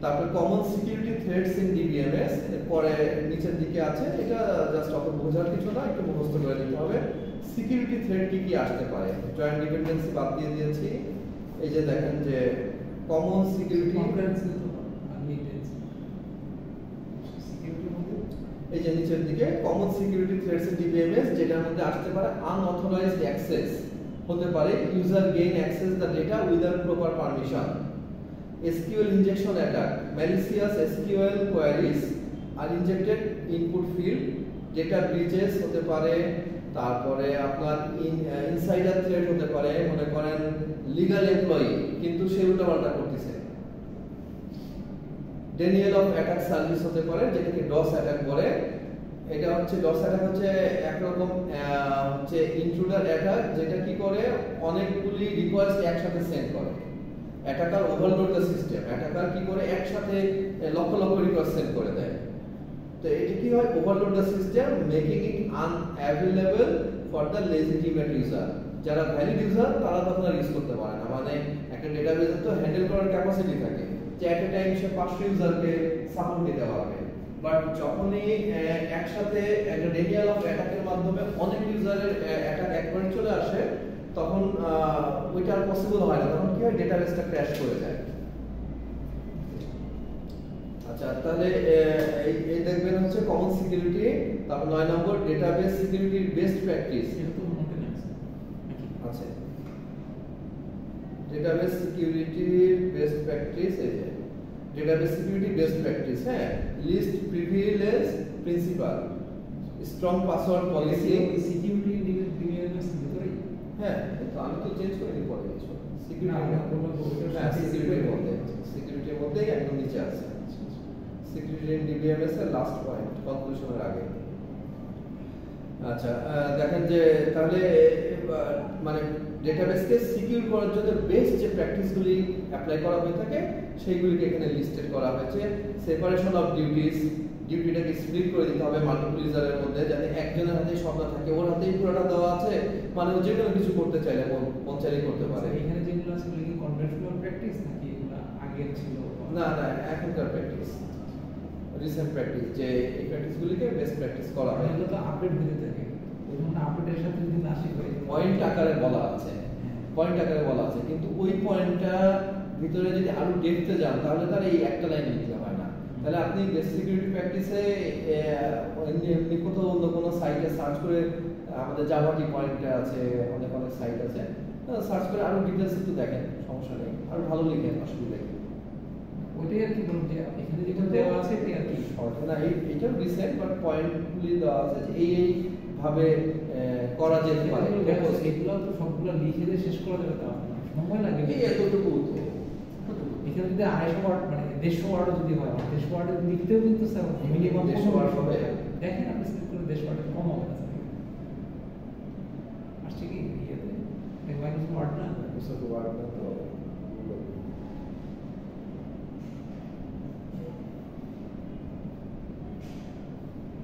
তারপর common security threats in DBMS, পরে নিচের দিকে আছে, এটা জাস্ট অত বোঝার কিছু না, একটু মুখস্থ করে নিতে হবে। সিকিউরিটি থ্রেট কি কি আসতে পারে, জয়েন্ট ডিপেন্ডেন্সি বাদ দিয়ে দিয়েছি। এই যে দেখেন যে কমন সিকিউরিটি, এই যে নিচের দিকে common security threats in DBMS, যেটার মধ্যে আসতে পারে আনঅথরাইজড অ্যাক্সেস, হতে পারে user gain access the data without proper permission, SQL injection attack, malicious SQL queries are injected input field, data breaches হতে পারে, তারপরে আপনার ইনসাইডার থ্রেট হতে পারে, মনে করেন লিগ্যাল এমপ্লয়ি কিন্তু সে উল্টাপাল্টা করতেছে, ডেনিয়াল অফ অ্যাটাক সার্ভিস হতে পারে, যেটাকে ডস অ্যাটাক বলে। এটা হচ্ছে ডস অ্যাটাক হচ্ছে একরকম হচ্ছে ইন্ট্রুডার অ্যাটাক, যেটা কি করে অনেকগুলি রিকোয়েস্ট একসাথে সেন্ড করে। Attacker overload the system, attacker কি করে একসাথে লক্ষ লক্ষ রিকোয়েস্ট সেন্ড করে দেয়। তো এটা কি হয়, overload the system making it unavailable for the legitimate user. যারা ভ্যালিড ইউজার তারা তখন আর ইউজ করতে পারে না, মানে একটা ডেটাবেসে তো হ্যান্ডেল করার ক্যাপাসিটি থাকে যে এট এ টাইম সে 500 ইউজারকে সাপোর্ট দিতে পারবে, বাট যখনই একসাথে একটা ডেনিয়াল অফ অ্যাটাকের মাধ্যমে অনেক ইউজারের অ্যাটাক একবারে চলে আসে, তখন ওইটা আর পসিবল হয় না, তখন কি হয়, ডেটাবেসটা ক্র্যাশ করে যায়। আচ্ছা, তাহলে এই দেখবেন হচ্ছে কমন সিকিউরিটি, তারপর 9 নম্বর ডেটাবেস সিকিউরিটির বেস্ট প্র্যাকটিস। আচ্ছা, ডেটাবেস সিকিউরিটির বেস্ট প্র্যাকটিস, এই যে ডেটাবেস সিকিউরিটি বেস্ট প্র্যাকটিস, হ্যাঁ, least privilege principle, strong password policy, security DBMS ভিতরে, হ্যাঁ, তো আমি তো চেঞ্জ করে দিই পরে কিছু সিকিউরিটি, হ্যাঁ সিকিউরিটির মধ্যে, সিকিউরিটির মধ্যেই একদম নিচে আছে সিকিউরিটি ইন ডিবিএমএস এর লাস্ট পয়েন্ট কনক্লুশনের আগে। আচ্ছা, দেখেন যে তাহলে মানে ডেটাবেসকে সিকিউর করার জন্য বেস্ট যে প্র্যাকটিসগুলি অ্যাপ্লাই করা হয়ে থাকে সেইগুলিকে এখানে লিস্টেড করা হয়েছে। সেপারেশন অফ ডিউটিস, ডিউটিটাকে স্প্লিট করে দিতে হবে মাল্টিপল ইউজারের মধ্যে, যাতে একজনের হাতেই সব না থাকে, ওর হাতেই পুরোটা দেওয়া আছে, মানে ও যে কোনো কিছু করতে চাইলে মন চাইলে করতে পারে। এখানে যেগুলো আছে এগুলো কি কনভেনশনাল প্র্যাকটিস নাকি এগুলো আগের ছিল? না না, এখনকার প্র্যাকটিস, রিসেন্ট প্র্যাকটিস, যে এই প্র্যাকটিসগুলিকে বেস্ট প্র্যাকটিস করা হয়। এগুলো তো আপডেট হতে থাকে, ওই আপডেটের সাথে যদি না শিখে পয়েন্ট আকারে বলা আছে, পয়েন্ট আকারে বলা আছে, কিন্তু ওই পয়েন্টটা ভিতরে যদি আরো ডেপথে যান তাহলে তার এই একটা লাইন লিখতে হয় না। তাহলে আপনি বেসিক সিকিউরিটি প্র্যাকটিসে এমনি কোথাও অন্য কোনো সাইটে সার্চ করে, আমাদের জাভা কি পয়েন্টটা আছে, অনেক অনেক সাইট আছে, সার্চ করে আরো ডিটেইলস একটু দেখেন, সমস্যা নেই, আরো ভালো লিখেন, অসুবিধা নেই। ওইটাই আর কি বলুন যে এখানে যেটা দেওয়া আছে এটা আর কি শর্ট না, এইটাও রিসেন্ট, বাট পয়েন্টগুলি দেওয়া আছে যে এই ভাবে করা যেতে পারে। এগুলো তো সবগুলো লিখে দিয়ে শেষ করা যাবে, তা সময় লাগে এই এতটুকু তো এখানে যদি 250 ওয়ার্ড মানে 150 ওয়ার্ড যদি হয়, 150 ওয়ার্ড লিখতেও কিন্তু স্যার মিনিমাম 150 ওয়ার্ড হবে। দেখেন আপনি স্ক্রিপ্ট করে 150 ওয়ার্ড কম হবে না স্যার, আসছে কি ইয়েতে মাইনাস ওয়ার্ড না, এসব ওয়ার্ড না তো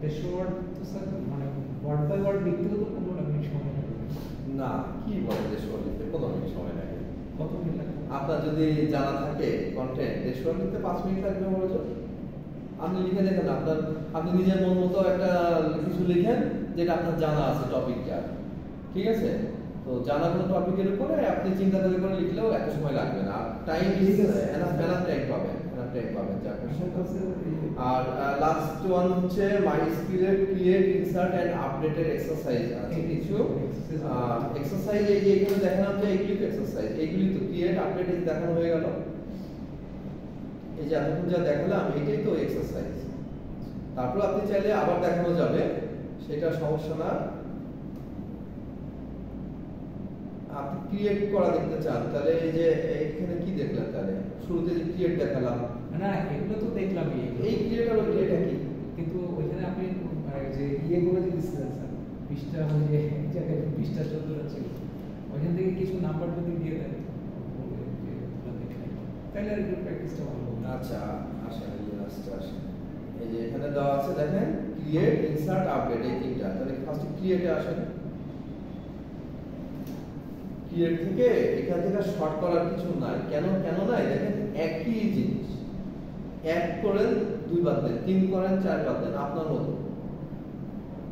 150 ওয়ার্ড তো স্যার মানে ওয়ার্ড বাই ওয়ার্ড লিখতেও তো 15 মিনিট সময় লাগে না। কি বলে 150 ওয়ার্ড লিখতে 15 মিনিট সময় লাগে? কত মিনিট লাগে? আপনার যদি জানা থাকে কন্টেন্ট 150 ওয়ার্ড লিখতে 5 মিনিট লাগবে বলেছো। আপনি লিখে দেখেন, আপনি নিজের মন মতো একটা কিছু লিখেন যেটা আপনার জানা আছে টপিকটা, ঠিক আছে? তো জানা কোনো টপিকের উপরে আপনি চিন্তা করে লিখলেও এত সময় লাগবে না, টাইম ইজ এনাফ টাইম পাবেন, আর লাস্ট ওয়ান হচ্ছে MySQL এর create, insert and updated exercise আছে কিছু এক্সারসাইজ। এই যে এখানে দেখানো যে এইগুলি তো এক্সারসাইজ, এইগুলি তো ক্রিয়েট আপডেট এই দেখানো হয়ে গেল, এই যে এতক্ষণ যা দেখালাম এটাই তো এক্সারসাইজ। তারপর আপনি চাইলে আবার দেখানো যাবে, সেটা সমস্যা না। আপনি ক্রিয়েট করা দেখতে চান, তাহলে এই যে এখানে কি দেখলেন, তাহলে শুরুতে যে ক্রিয়েট দেখালাম, না এগুলো তো দেখলামই, এই ক্রিয়েট আর ক্রিয়েট কি, কিন্তু ওইখানে আপনি যে ইয়েগুলো যে দিচ্ছিলেন স্যার, পৃষ্ঠা যে জায়গায় পৃষ্ঠা 14 ছিল, ওইখান থেকে কিছু নাম্বার যদি দিয়ে দেন তাহলে আর একটু প্র্যাকটিসটা ভালো হবে। আচ্ছা আসেন, এই যে এখানে দেওয়া আছে দেখেন ক্রিয়েট, ইনসার্ট, আপডেট, এই তিনটা। তাহলে ফার্স্ট ক্রিয়েটে আসেন, ক্রিয়েট থেকে এখান থেকে শর্ট করার কিছু নাই। কেন নাই? দেখেন একই জিনিস, এক করেন 2 বাদ দেন, 3 করেন 4 বাদ দেন, আপনার মতো।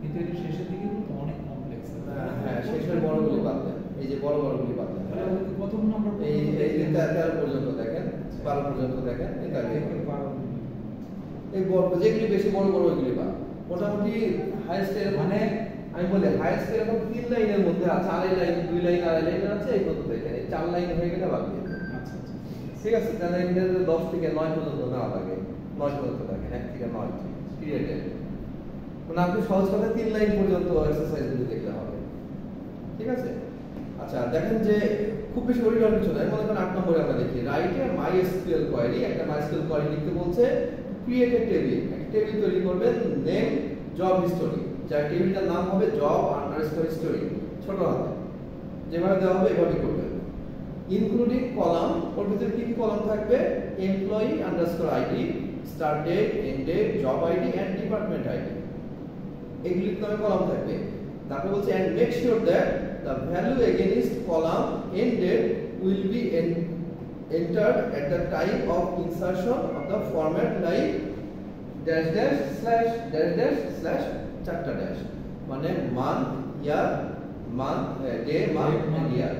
কিন্তু এর শেষের দিকে কিন্তু অনেক কমপ্লেক্স। হ্যাঁ, শেষের বড়গুলি বাদ দেন, এই যে বড়গুলি বাদ দেন। প্রথম নাম্বার এই 13 পর্যন্ত দেখেন, 12 পর্যন্ত দেখেন, এটা এই বড় যেগুলি বেশি বড় ওইগুলি বাদ। মোটামুটি হাইয়েস্ট এর মানে আমি বলি হাইয়েস্ট এরকম 3 লাইনের মধ্যে আছে, 2 লাইন 2 লাইন 2.5 লাইন আছে, এই পর্যন্ত দেখেন। এই 4 লাইন হয়ে গেলে বাদ দিয়ে দেন। আচ্ছা ঠিক আছে, তাহলে এখানে 10 থেকে 9 পর্যন্ত নেওয়া লাগে, 9 পর্যন্ত দেখেন, 1 থেকে 9 ক্রিয়েটে। মানে আপনি সহজ কথা 3 লাইন পর্যন্ত এক্সারসাইজগুলি দেখলে হবে, ঠিক আছে? আচ্ছা দেখেন যে খুব বেশি ওরিজিনাল কিছু নাই। মনে করেন 8 নম্বরে আমরা দেখি রাইট এ MySQL কোয়েরি, একটা MySQL কোয়েরি লিখতে বলছে, ক্রিয়েট এ টেবিল, একটা টেবিল তৈরি করবেন, নেম জব হিস্টোরি, যার টেবিলটার নাম হবে জব আন্ডারস্কোর হিস্টোরি, ছোট হাতে যেভাবে দেওয়া হবে এভাবে করবেন। ইনক্লুডিং কলাম, ওর ভিতরে কি কি কলাম থাকবে? Employee underscore ID, start date, end date, job ID and department ID, এগুলির নামে কলাম থাকবে। তারপর বলছে and make sure that the value against column ended will be entered at the time of insertion of the format like dash dash slash চারটা ড্যাশ, মানে month year day month and year,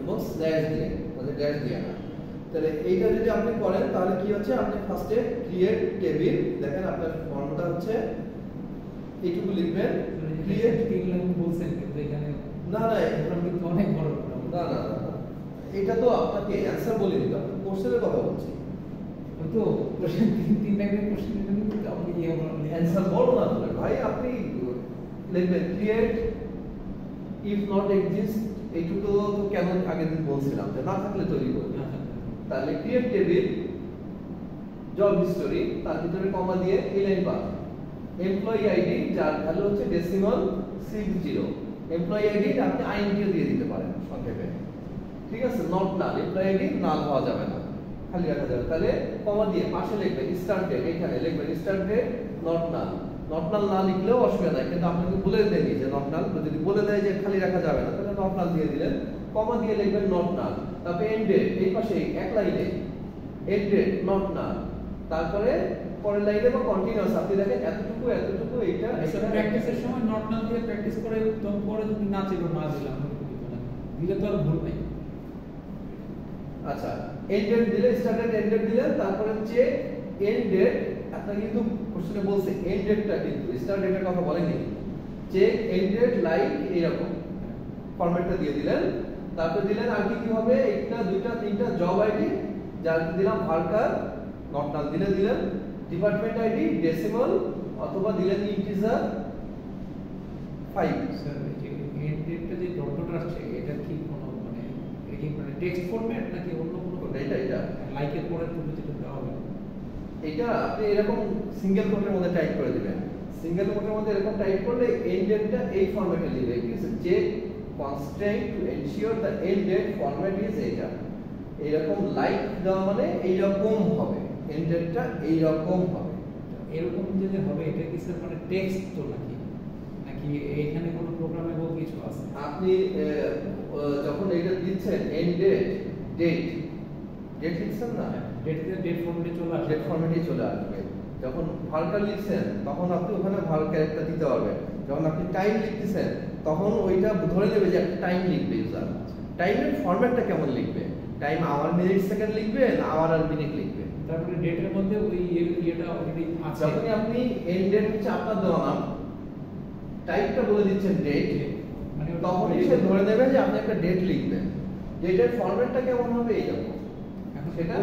এবং স্ল্যাশ দিয়ে মানে ড্যাশ দিয়ে না। তাহলে এইটা যদি আপনি করেন তাহলে কি হচ্ছে, আপনি ফার্স্টে ক্রিয়েট টেবিল, দেখেন আপনার ফর্মটা হচ্ছে এইটুকু লিখবেন, ক্রিয়েট বলছেন কিন্তু এখানে না না কিন্তু অনেক বড় না না এটা তো আপনাকে অ্যানসার বলে দিতে হবে, কোশ্চেনের কথা বলছি। তো কোশ্চেন তিন টাইপের কোশ্চেন কিন্তু আপনি ইয়ে বলেন অ্যানসার বলো না তো ভাই, আপনি লিখবেন ক্রিয়েট ইফ নট এক্সিস্ট, এইটুকু তো কেন আগের দিন বলছিলাম যে না থাকলে তৈরি করবে। তাহলে ক্রিয়েট টেবিল জব হিস্টোরি, তার ভিতরে কমা দিয়ে এই লাইন পাবে এমপ্লয়ি আইডি, যার ভ্যালু হচ্ছে ডেসিমাল 60, এমপ্লয়ি আইডি আপনি আইএনটি দিয়ে দিতে পারেন সংক্ষেপে, ঠিক আছে। নট নাল, এমপ্লয়ি আইডি নাল হওয়া যাবে না, খালি রাখা যাবে। তাহলে কমা দিয়ে পাশে লিখবেন স্টার্ট ডেট, এখানে লিখবেন স্টার্ট ডেট নট নাল না লিখলেও অসুবিধা নাই, কিন্তু আপনাকে বলে দেয়নি যে নট নাল, যদি বলে দেয় যে খালি রাখা যাবে না তাহলে নট নাল দিয়ে দিলেন, কমা দিয়ে লিখবেন নট নাল, তারপরে এন্ড ডেট এই পাশে এক লাইনে এন্ড ডেট নট নাল, তারপরে পরের লাইনে বা কন্টিনিউয়াস আপনি দেখেন এতটুকু এইটা প্র্যাকটিসের সময় নট নাল দিয়ে প্র্যাকটিস করে তো পরে যদি না ছিল না দিলাম দিলে তো আর ভুল নাই। আচ্ছা এন্ড ডেট দিলে, স্টার্ট ডেট এন্ড ডেট দিলেন, তারপরে চেক এন্ড ডেট, আপনাকে কিন্তু কোশ্চেনে বলছে এন্ড ডেটটা, কিন্তু স্টার্ট ডেটের কথা বলেনি, চেক এন্ড ডেট লাইক এইরকম ফরম্যাটটা দিয়ে দিলেন। তারপর দিলেন আর কি হবে, একটা দুইটা তিনটা জব আইডি, যার দিলাম ভার্কার নট নাল দিলেন, ডিপার্টমেন্ট আইডি ডেসিমাল অথবা দিলেন ইন্টিজার 5। স্যার এই ডেটটা যে ডট ডট আসছে এটা কি কোনো মানে এই মানে টেক্সট ফরম্যাট নাকি অন্য কোনো? এটা লাইকের পরে তুমি যেটা দেওয়া হবে এটা আপনি এরকম সিঙ্গেল কোটের মধ্যে টাইপ করে দিবেন, সিঙ্গেল কোটের মধ্যে এরকম টাইপ করলে এন্ড ডেটটা এই ফরম্যাটে লিখবে, ঠিক আছে। যে constraint to ensure the end date format is এটা, এরকম লাইক দেওয়া মানে এইরকম হবে, এন্ড ডেটটা এইরকম হবে। এরকম যদি হবে এটা কি স্যার মানে টেক্সট তো নাকি এখানে কোনো প্রোগ্রামেবল কিছু আছে? আপনি যখন এটা দিচ্ছেন এন্ড ডেট লিখছেন না, ডেট ফরম্যাটে চলে আসবে, ডেট ফরম্যাটে চলে আসবে। যখন ভার্কার লিখছেন তখন আপনি ওখানে ভার ক্যারেক্টার দিতে পারবেন, যখন আপনি টাইম লিখতেছেন তখন ওইটা ধরে নেবে যে একটা টাইম লিখবে ইউজার, টাইমের ফরম্যাটটা কেমন লিখবে, টাইম আওয়ার মিনিট সেকেন্ড লিখবে না আওয়ার আর মিনিট লিখবে। তারপরে ডেটের মধ্যে ওই ইয়েটা অলরেডি আছে, যখনই আপনি এন্ড ডেট হচ্ছে আপনার দেওয়া নাম, টাইপটা বলে দিচ্ছেন ডেট, মানে তখনই সে ধরে নেবে যে আপনি একটা ডেট লিখবেন, ডেটের ফরম্যাটটা কেমন হবে এইরকম। এখন সেটা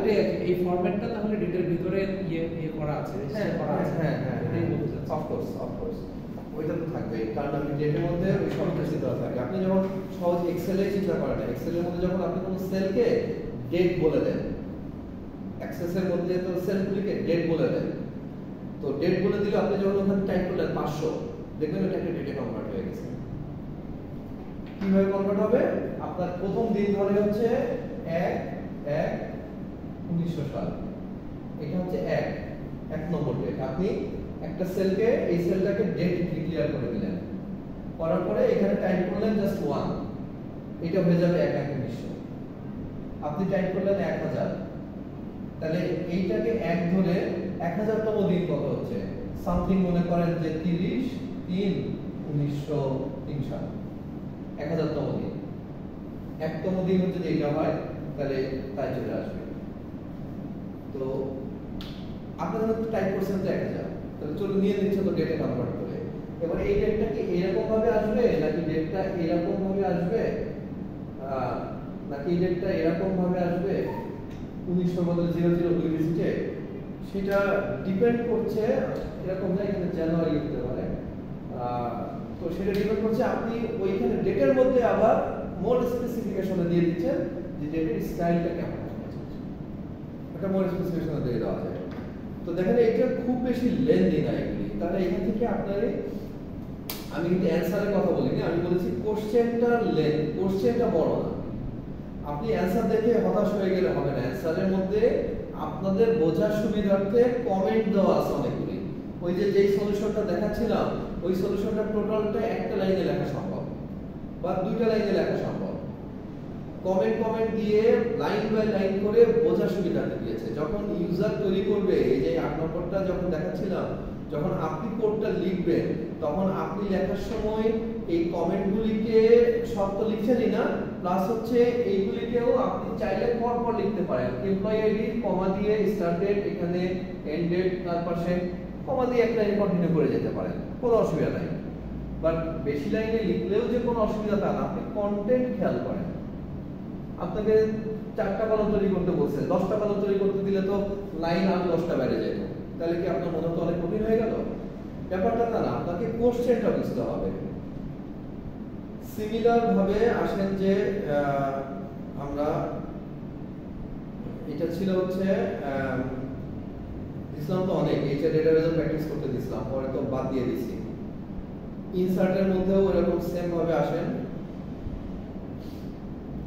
এই ফরম্যাটটা তাহলে ডেটের ভিতরে ইয়ে করা আছে, করা আছে। হ্যাঁ অফকোর্স ওইটা তো থাকবে, কারণ আপনি ডেটের মধ্যে ওই সবটা চিন্তা থাকে। আপনি যখন সহজ এক্সেলে চিন্তা করেন, এক্সেলের মধ্যে যখন আপনি কোনো সেলকে ডেট বলে দেন, অ্যাক্সেসের মধ্যে তো সেলগুলিকে ডেট বলে দেন, তো ডেট বলে দিলে আপনি যখন ওখানে টাইপ করলেন 500, দেখবেন এটা একটা ডেটে কনভার্ট হয়ে গেছে। কিভাবে কনভার্ট হবে, আপনার প্রথম দিন ধরে হচ্ছে 1/1/1900 সাল, এটা হচ্ছে 1 নম্বর ডেট। আপনি একটা সেলকে এই সেলটাকে ডেট ডিক্লেয়ার করে দিলেন, করার পরে এখানে টাইপ করলেন জাস্ট 1, এটা হয়ে যাবে 1/1/1900। আপনি টাইপ করলেন 1000, তাহলে এইটাকে 1 ধরে 1000তম দিন কত হচ্ছে, সামথিং মনে করেন যে 30/3/1903 সাল 1000তম দিন, 1তম দিন হচ্ছে যে এটা হয়, তাহলে তাই চলে আসবে। তো আপনারা তো টাইপ করছেন তো 1000, তাহলে চলো নিয়ে নিচ্ছে তো ডেটে কনভার্ট করে। এবার এই ডেটটা কি এরকম ভাবে আসবে নাকি ডেটটা এরকম ভাবে আসবে, নাকি ডেটটা এরকম ভাবে আসবে 1900 বদলে 00 ডিজিটে, সেটা ডিপেন্ড করছে। এরকম না, এখানে জানুয়ারি হতে পারে, তো সেটা ডিপেন্ড করছে আপনি ওইখানে ডেটের মধ্যে আবার মোর স্পেসিফিকেশনে দিয়ে দিচ্ছেন যে ডেটের স্টাইলটা কেমন হবে, এটা মোর স্পেসিফিকেশনে দিয়ে দেওয়া যায়। তো দেখেন এটা খুব বেশি লেন্দি না এগুলি, তাহলে এখান থেকে আপনার আমি কিন্তু অ্যানসারের কথা বলিনি, আমি বলেছি কোশ্চেনটার লেন্থ, কোশ্চেনটা বড় না। আপনি অ্যানসার দেখে হতাশ হয়ে গেলে হবে না, অ্যানসারের মধ্যে আপনাদের বোঝার সুবিধার্থে কমেন্ট দেওয়া আছে অনেকগুলি। ওই যে যেই সলিউশনটা দেখাচ্ছিলাম ওই সলিউশনটা টোটালটা একটা লাইনে লেখা সম্ভব বা দুইটা লাইনে লেখা সম্ভব, কমেন্ট দিয়ে লাইন বাই লাইন করে বোঝার সুবিধাটা দিয়েছে। যখন ইউজার তৈরি করবে, এই যে 8 নম্বরটা যখন দেখাচ্ছিলাম, যখন আপনি কোডটা লিখবেন তখন আপনি লেখার সময় এই কমেন্টগুলিকে সব তো লিখছেনই না, প্লাস হচ্ছে এইগুলিকেও আপনি চাইলে পরপর লিখতে পারেন। এমপ্লয়ি আইডি কমা দিয়ে স্টার্ট ডেট, এখানে এন্ড ডেট, তারপর কমা দিয়ে একটা লাইন কন্টিনিউ করে যেতে পারেন, কোনো অসুবিধা নাই। বাট বেশি লাইনে লিখলেও যে কোনো অসুবিধা তা না, আপনি কন্টেন্ট খেয়াল করেন। আপনাকে 4টা কলম তৈরি করতে বলছে, 10টা কলম তৈরি করতে দিলে তো লাইন আর 10টা বেড়ে যেত, তাহলে কি আপনার মনে তো অনেক কঠিন হয়ে গেল? ব্যাপারটা তা না, আপনাকে কোশ্চেনটা বুঝতে হবে। সিমিলার ভাবে আসেন যে আমরা এটা ছিল হচ্ছে দিছিলাম তো অনেক, এইচআর ডেটাবেজে প্র্যাকটিস করতে দিছিলাম, পরে তো বাদ দিয়ে দিছি। ইনসার্টের মধ্যেও এরকম সেম ভাবে আসেন,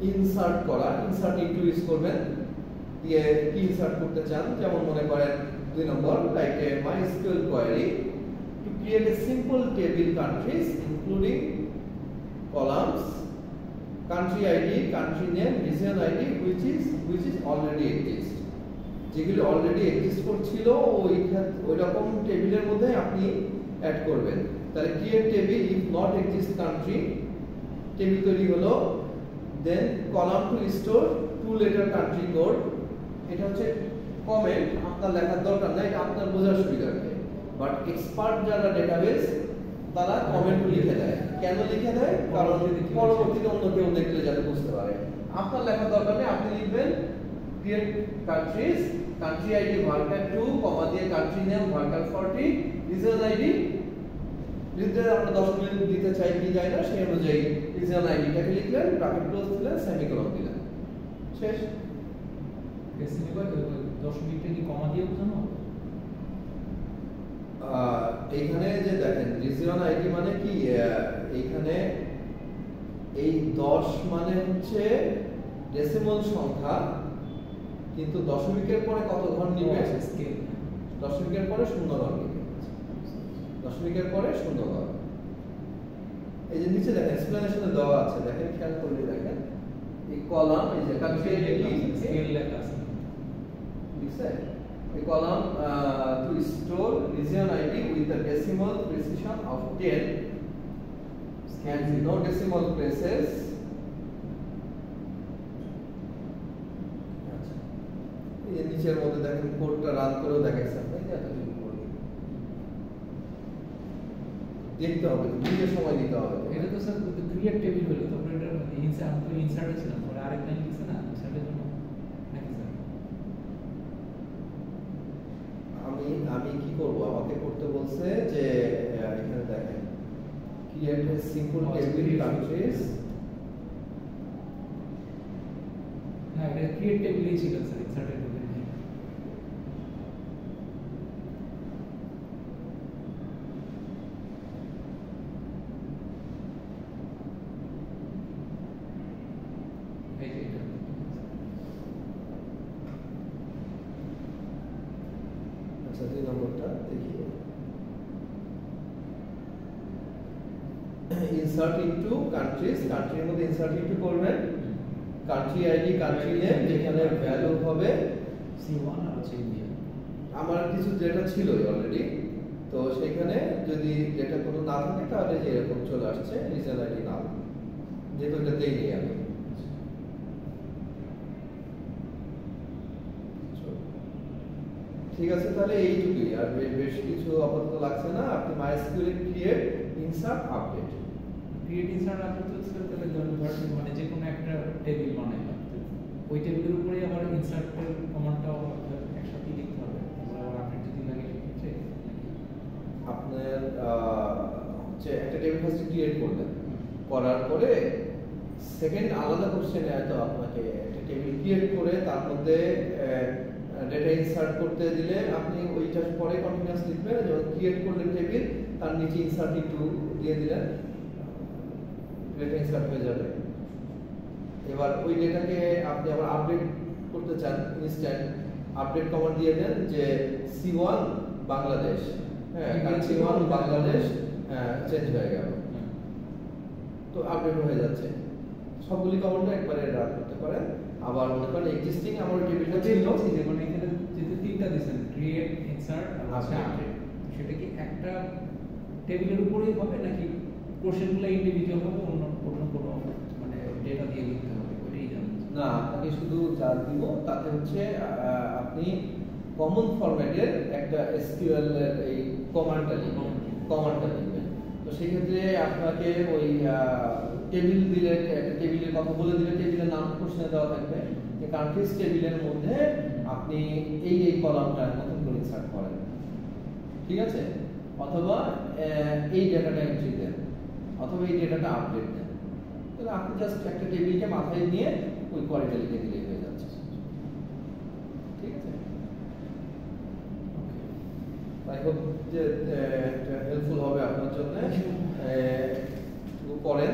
ইনসার্ট করা, ইনসার্ট ইনটু ইউজ করবেন, দিয়ে কি ইনসার্ট করতে চান, যেমন মনে করেন 2 নম্বর like a MySQL query to create a simple table countries including columns, country ID, country name, region ID which is already exist, যেগুলো অলরেডি এক্সিস্ট করছিল ওই রকম টেবিলের মধ্যে আপনি অ্যাড করবেন। তাহলে create table if not exist country, table তৈরি হলো। Then column to store 2 letter country code, এটা হচ্ছে কমেন্ট, আপনার লেখার দরকার নাই, এটা আপনার বোঝার সুবিধার্থে। বাট এক্সপার্ট যারা ডেটাবেস তারা কমেন্ট লিখে দেয়। কেন লিখে দেয়? কারণ পরবর্তীতে অন্য কেউ দেখলে যাতে বুঝতে পারে। আপনার লেখার দরকার নেই, আপনি লিখবেন create countries, country ID varchar 2 কমা দিয়ে country name varchar 40, reason ID যদি আমরা 10 মিনিট দিতে চাই কি যায় না, সেই অনুযায়ী রিজন আইডিটাকে লিখলেন, ব্র্যাকেট ক্লোজ দিলেন, সেমিকোলন দিলেন, শেষ। এসএমএ 10 মিনিটে কি কমা দিয়ে বোঝানো? এইখানে যে দেখেন রিজন আইডি মানে কি, এইখানে এই 10 মানে হচ্ছে ডেসিমাল সংখ্যা, কিন্তু দশমিকের পরে কত ঘর নিবে? স্কেল। দশমিকের পরে শূন্য ঘর নিবে, দশমিকের পরে শূন্য ঘর। এই যে নিচে দেখেন এক্সপ্লেনেশনে দেওয়া আছে, দেখেন খেয়াল করলে দেখেন এই কলাম, এই যে কান্ট্রি আইডি স্কেল লেখা আছে, লিখছে এই column to store reason ID with a decimal precision of 10 and no decimal places. এই নিচের মধ্যে দেখেন কোডটা রান করেও দেখাচ্ছে, আপনাকে এতটুকু কোড দেখতে হবে, নিজের সময় দিতে হবে। এটা তো স্যার ক্রিয়েট টেবিল হলো, তারপরে এটা ইনসার্ট, আমি তো ইনসার্টে ছিলাম, পরে আরেক লাইন লিখছে না ইনসার্টের জন্য নাকি স্যার? আমি কি করব, আমাকে করতে বলছে যে এখানে দেখেন create a simple table countries. না, এটা ক্রিয়েট টেবিলই ছিল স্যার, ইনসার্টের জন্য। আচ্ছা 2 নম্বরটা দেখি, ইনসার্ট ইনটু কান্ট্রিজ, কান্ট্রির মধ্যে ইনসার্ট ইনটু করবেন, কান্ট্রি আইডি কান্ট্রি নেম যেখানে ভ্যালু হবে C1 আর হচ্ছে ইন্ডিয়া। আমার কিছু ডেটা ছিলই অলরেডি, তো সেখানে যদি ডেটা কোনো না থাকে তাহলে যে এরকম চলে আসছে রিজন আইডি নাম, যেহেতু এটা দেইনি আমি। ঠিক আছে, তাহলে এইটুকুই, আর বেশ কিছু আপাতত লাগছে না। আপনি MySQL এ create insert update, create insert update তো স্যার তাহলে ধরেন মানে যে কোনো একটা টেবিল বানাই, ওই টেবিলের উপরেই আবার ইনসার্টের কমান্ডটাও একসাথে লিখতে হবে, আবার আপডেট যদি লাগে সেক্ষেত্রে আপনার যে একটা টেবিল ফার্স্ট ক্রিয়েট করলেন, করার পরে সেকেন্ড আলাদা কোশ্চেনে হয়তো আপনাকে একটা টেবিল ক্রিয়েট করে তার মধ্যে ডেটা ইনসার্ট করতে দিলে আপনি ওইটার পরে কন্টিনিউয়াস লিখবেন, যেমন ক্রিয়েট করলেন টেবিল, তার নিচে ইনসার্ট ইনটু দিয়ে দিলেন, ডেটা ইনসার্ট হয়ে যাবে। এবার ওই ডেটাকে আপনি আবার আপডেট করতে চান, ইনস্ট্যান্ট আপডেট কমান্ড দিয়ে দেন যে C1 বাংলাদেশ, হ্যাঁ কান্ট্রি 1 বাংলাদেশ চেঞ্জ হয়ে গেল, তো আপডেট হয়ে যাচ্ছে। সবগুলি কমান্ড একবারে রান করতে পারেন। আবার মনে করেন এক্সিস্টিং আমার টেবিলটা ওটাই ছিল, বলছি যে মানে এখানে যেহেতু তিনটা দিয়েছেন, ক্রিয়েট, ইনসার্ট আর হচ্ছে Update। আপডেট, সেটা কি একটা টেবিলের উপরেই হবে নাকি কোশ্চেনগুলো ইন্ডিভিজুয়াল হবে, অন্য কোনো মানে ডেটা দিয়ে লিখতে হবে, ওইটাই জানতে চাই। না আপনাকে শুধু যা দিব তাতে হচ্ছে আপনি কমন ফরম্যাটের একটা এসকিউএল এর এই কমান্ডটা লিখবেন। তো সেই ক্ষেত্রে আপনাকে ওই টেবিল দিলে, একটা টেবিলের কথা বলে দিলে টেবিলের নাম কোশ্চেনে দেওয়া থাকবে যে কান্ট্রিজ টেবিলের মধ্যে আপনি এই কলামটা নতুন করে ইনসার্ট করেন, ঠিক আছে, অথবা এই ডেটাটা এন্ট্রি দেন, অথবা এই ডেটাটা আপডেট দেন। তাহলে আপনি জাস্ট একটা টেবিলকে মাথায় নিয়ে ওই কোয়ারিটা লিখে দিলেই হয়ে যাচ্ছে, ঠিক আছে। আই হোপ যে হেল্পফুল হবে আপনার জন্য। করেন।